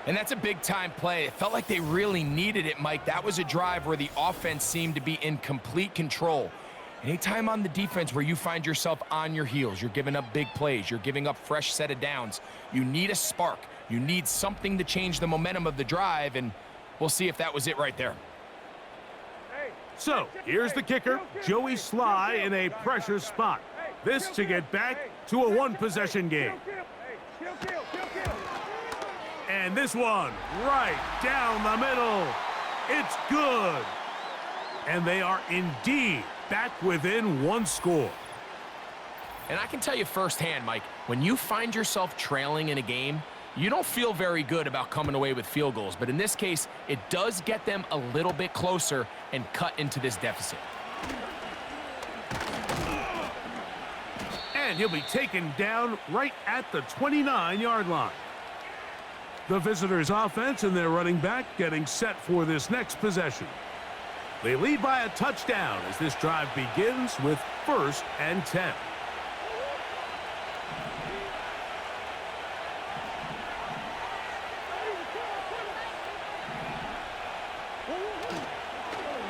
And that's a big-time play. It felt like they really needed it, Mike. That was a drive where the offense seemed to be in complete control. Anytime on the defense where you find yourself on your heels, you're giving up big plays, you're giving up fresh set of downs, you need a spark. You need something to change the momentum of the drive, and we'll see if that was it right there. So, here's the kicker, Joey Sly in a pressure spot. This to get back to a 1-possession game. And And this one right down the middle. It's good. And they are indeed back within one score. And I can tell you firsthand, Mike, when you find yourself trailing in a game, you don't feel very good about coming away with field goals. But in this case, it does get them a little bit closer and cut into this deficit. And he'll be taken down right at the 29-yard line. The visitors' offense and their running back getting set for this next possession. They lead by a touchdown as this drive begins with 1st and 10.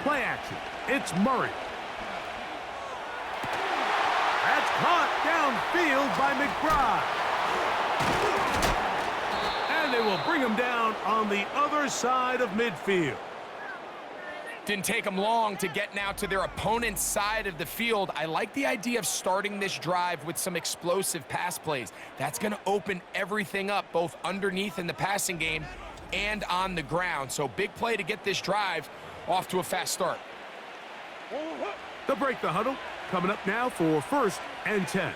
Play action. It's Murray. That's caught downfield by McBride. And they will bring him down on the other side of midfield. Didn't take them long to get now to their opponent's side of the field. I like the idea of starting this drive with some explosive pass plays. That's going to open everything up, both underneath in the passing game and on the ground. So big play to get this drive off to a fast start. They'll break the huddle. Coming up now for 1st and 10.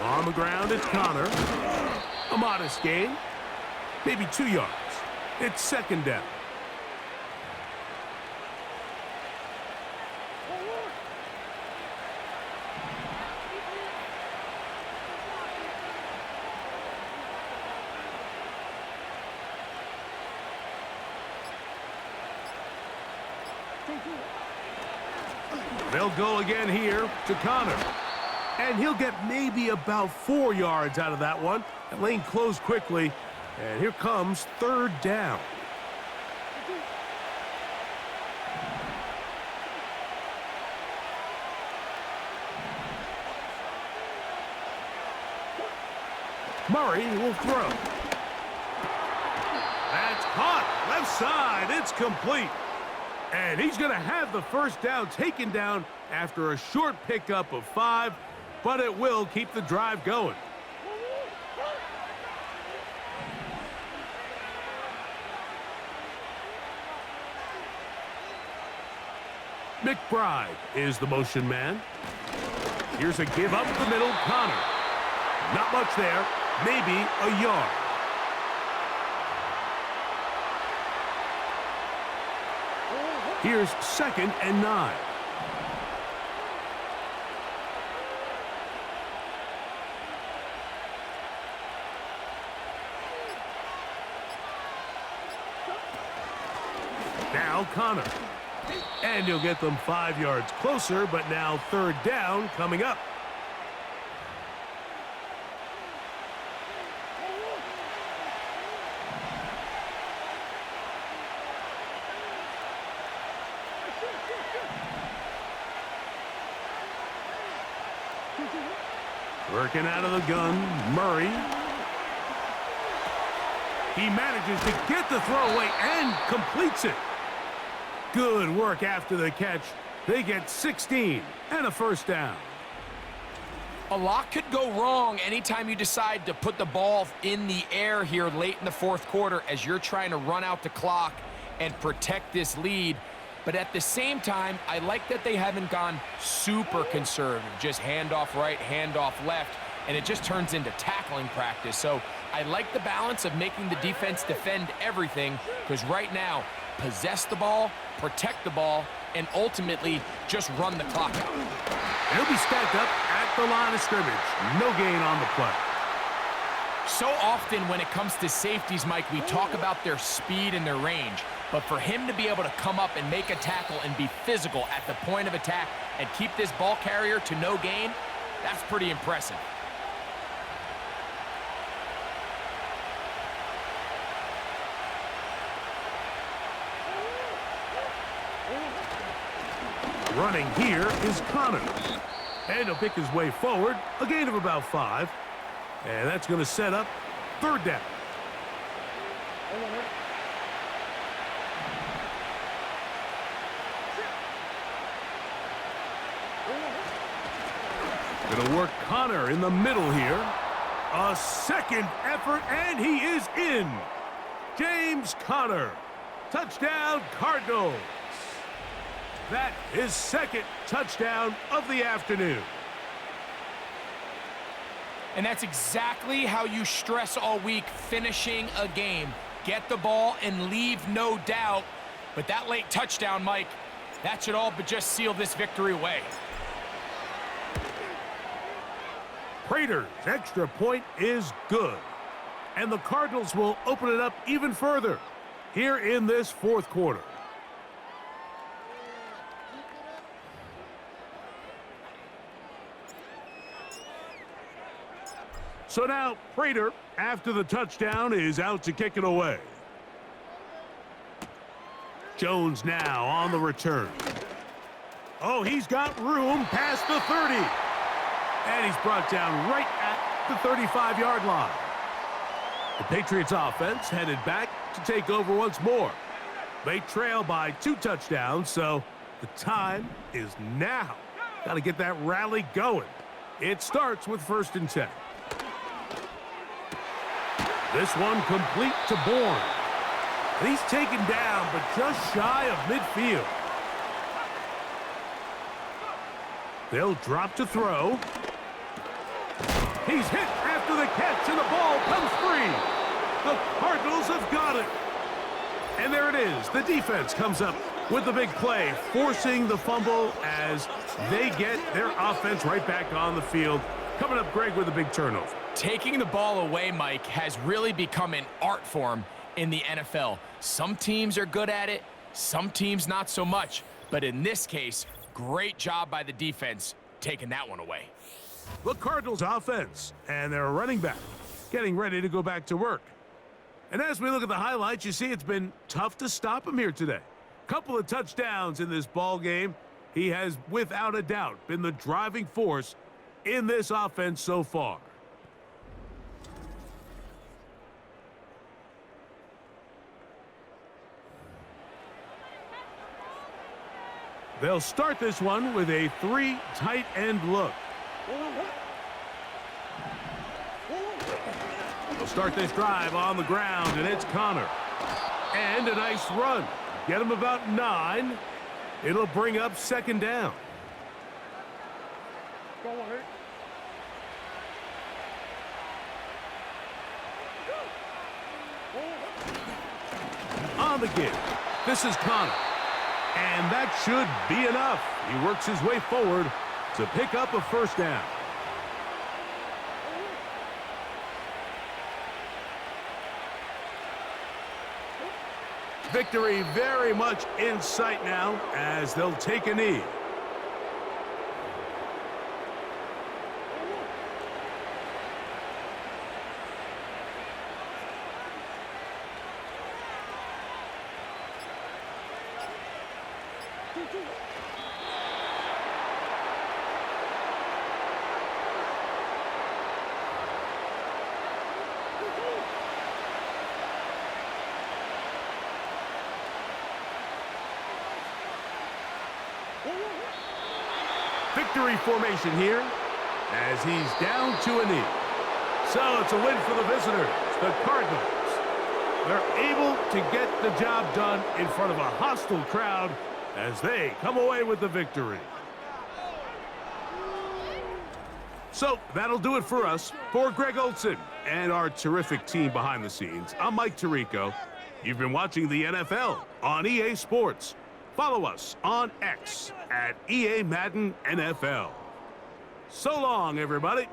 On the ground, it's Connor. A modest gain. Maybe 2 yards. It's 2nd down. They'll go again here to Connor. And he'll get maybe about 4 yards out of that one. That lane closed quickly. And here comes 3rd down. Murray will throw. That's caught. Left side. It's complete. And he's going to have the 1st down taken down after a short pickup of 5, but it will keep the drive going. McBride is the motion man. Here's a give up the middle, Connor. Not much there, maybe a yard. Here's 2nd and 9. Now Connor. And he'll get them 5 yards closer, but now 3rd down coming up. Working out of the gun, Murray. He manages to get the throw away and completes it. Good work after the catch. They get 16 and a 1st down. A lot could go wrong anytime you decide to put the ball in the air here late in the 4th quarter as you're trying to run out the clock and protect this lead. But at the same time, I like that they haven't gone super conservative, just handoff right, handoff left, and it just turns into tackling practice. So I like the balance of making the defense defend everything, because right now, possess the ball, protect the ball, and ultimately just run the clock out. He'll be stacked up at the line of scrimmage. No gain on the play. So often when it comes to safeties, Mike, we talk about their speed and their range. But for him to be able to come up and make a tackle and be physical at the point of attack and keep this ball carrier to no gain, that's pretty impressive. Running here is Connor. And he'll pick his way forward, a gain of about 5. And that's going to set up 3rd down. Gonna work Connor in the middle here. A second effort, and he is in. James Conner. Touchdown, Cardinals. That is second touchdown of the afternoon. And that's exactly how you stress all week, finishing a game. Get the ball and leave no doubt. But that late touchdown, Mike, that should all but just seal this victory away. Prater's extra point is good. And the Cardinals will open it up even further here in this fourth quarter. So now Prater, after the touchdown, is out to kick it away. Jones now on the return. Oh, he's got room past the 30. And he's brought down right at the 35-yard line. The Patriots offense headed back to take over once more. They trail by 2 touchdowns, so the time is now. Got to get that rally going. It starts with 1st and 10. This one complete to Bourne. And he's taken down, but just shy of midfield. They'll drop to throw. He's hit after the catch, and the ball comes free. The Cardinals have got it. And there it is. The defense comes up with the big play, forcing the fumble as they get their offense right back on the field. Coming up, Greg, with a big turnover. Taking the ball away, Mike, has really become an art form in the NFL. Some teams are good at it, some teams not so much. But in this case, great job by the defense taking that one away. The Cardinals offense and their running back getting ready to go back to work. And as we look at the highlights, you see it's been tough to stop him here today. Couple of touchdowns in this ball game. He has, without a doubt, been the driving force in this offense so far. They'll start this one with a 3 tight end look. They'll start this drive on the ground, and it's Connor. And a nice run. Get him about 9. It'll bring up 2nd down. On the give. This is Connor. And that should be enough. He works his way forward to pick up a 1st down. Victory very much in sight now as they'll take a knee. Victory formation here as he's down to a knee. So it's a win for the visitors, the Cardinals. They're able to get the job done in front of a hostile crowd as they come away with the victory. So that'll do it for us. For Greg Olson and our terrific team behind the scenes, I'm Mike Tirico. You've been watching the NFL on EA Sports. Follow us on X at EA Madden NFL. So long, everybody.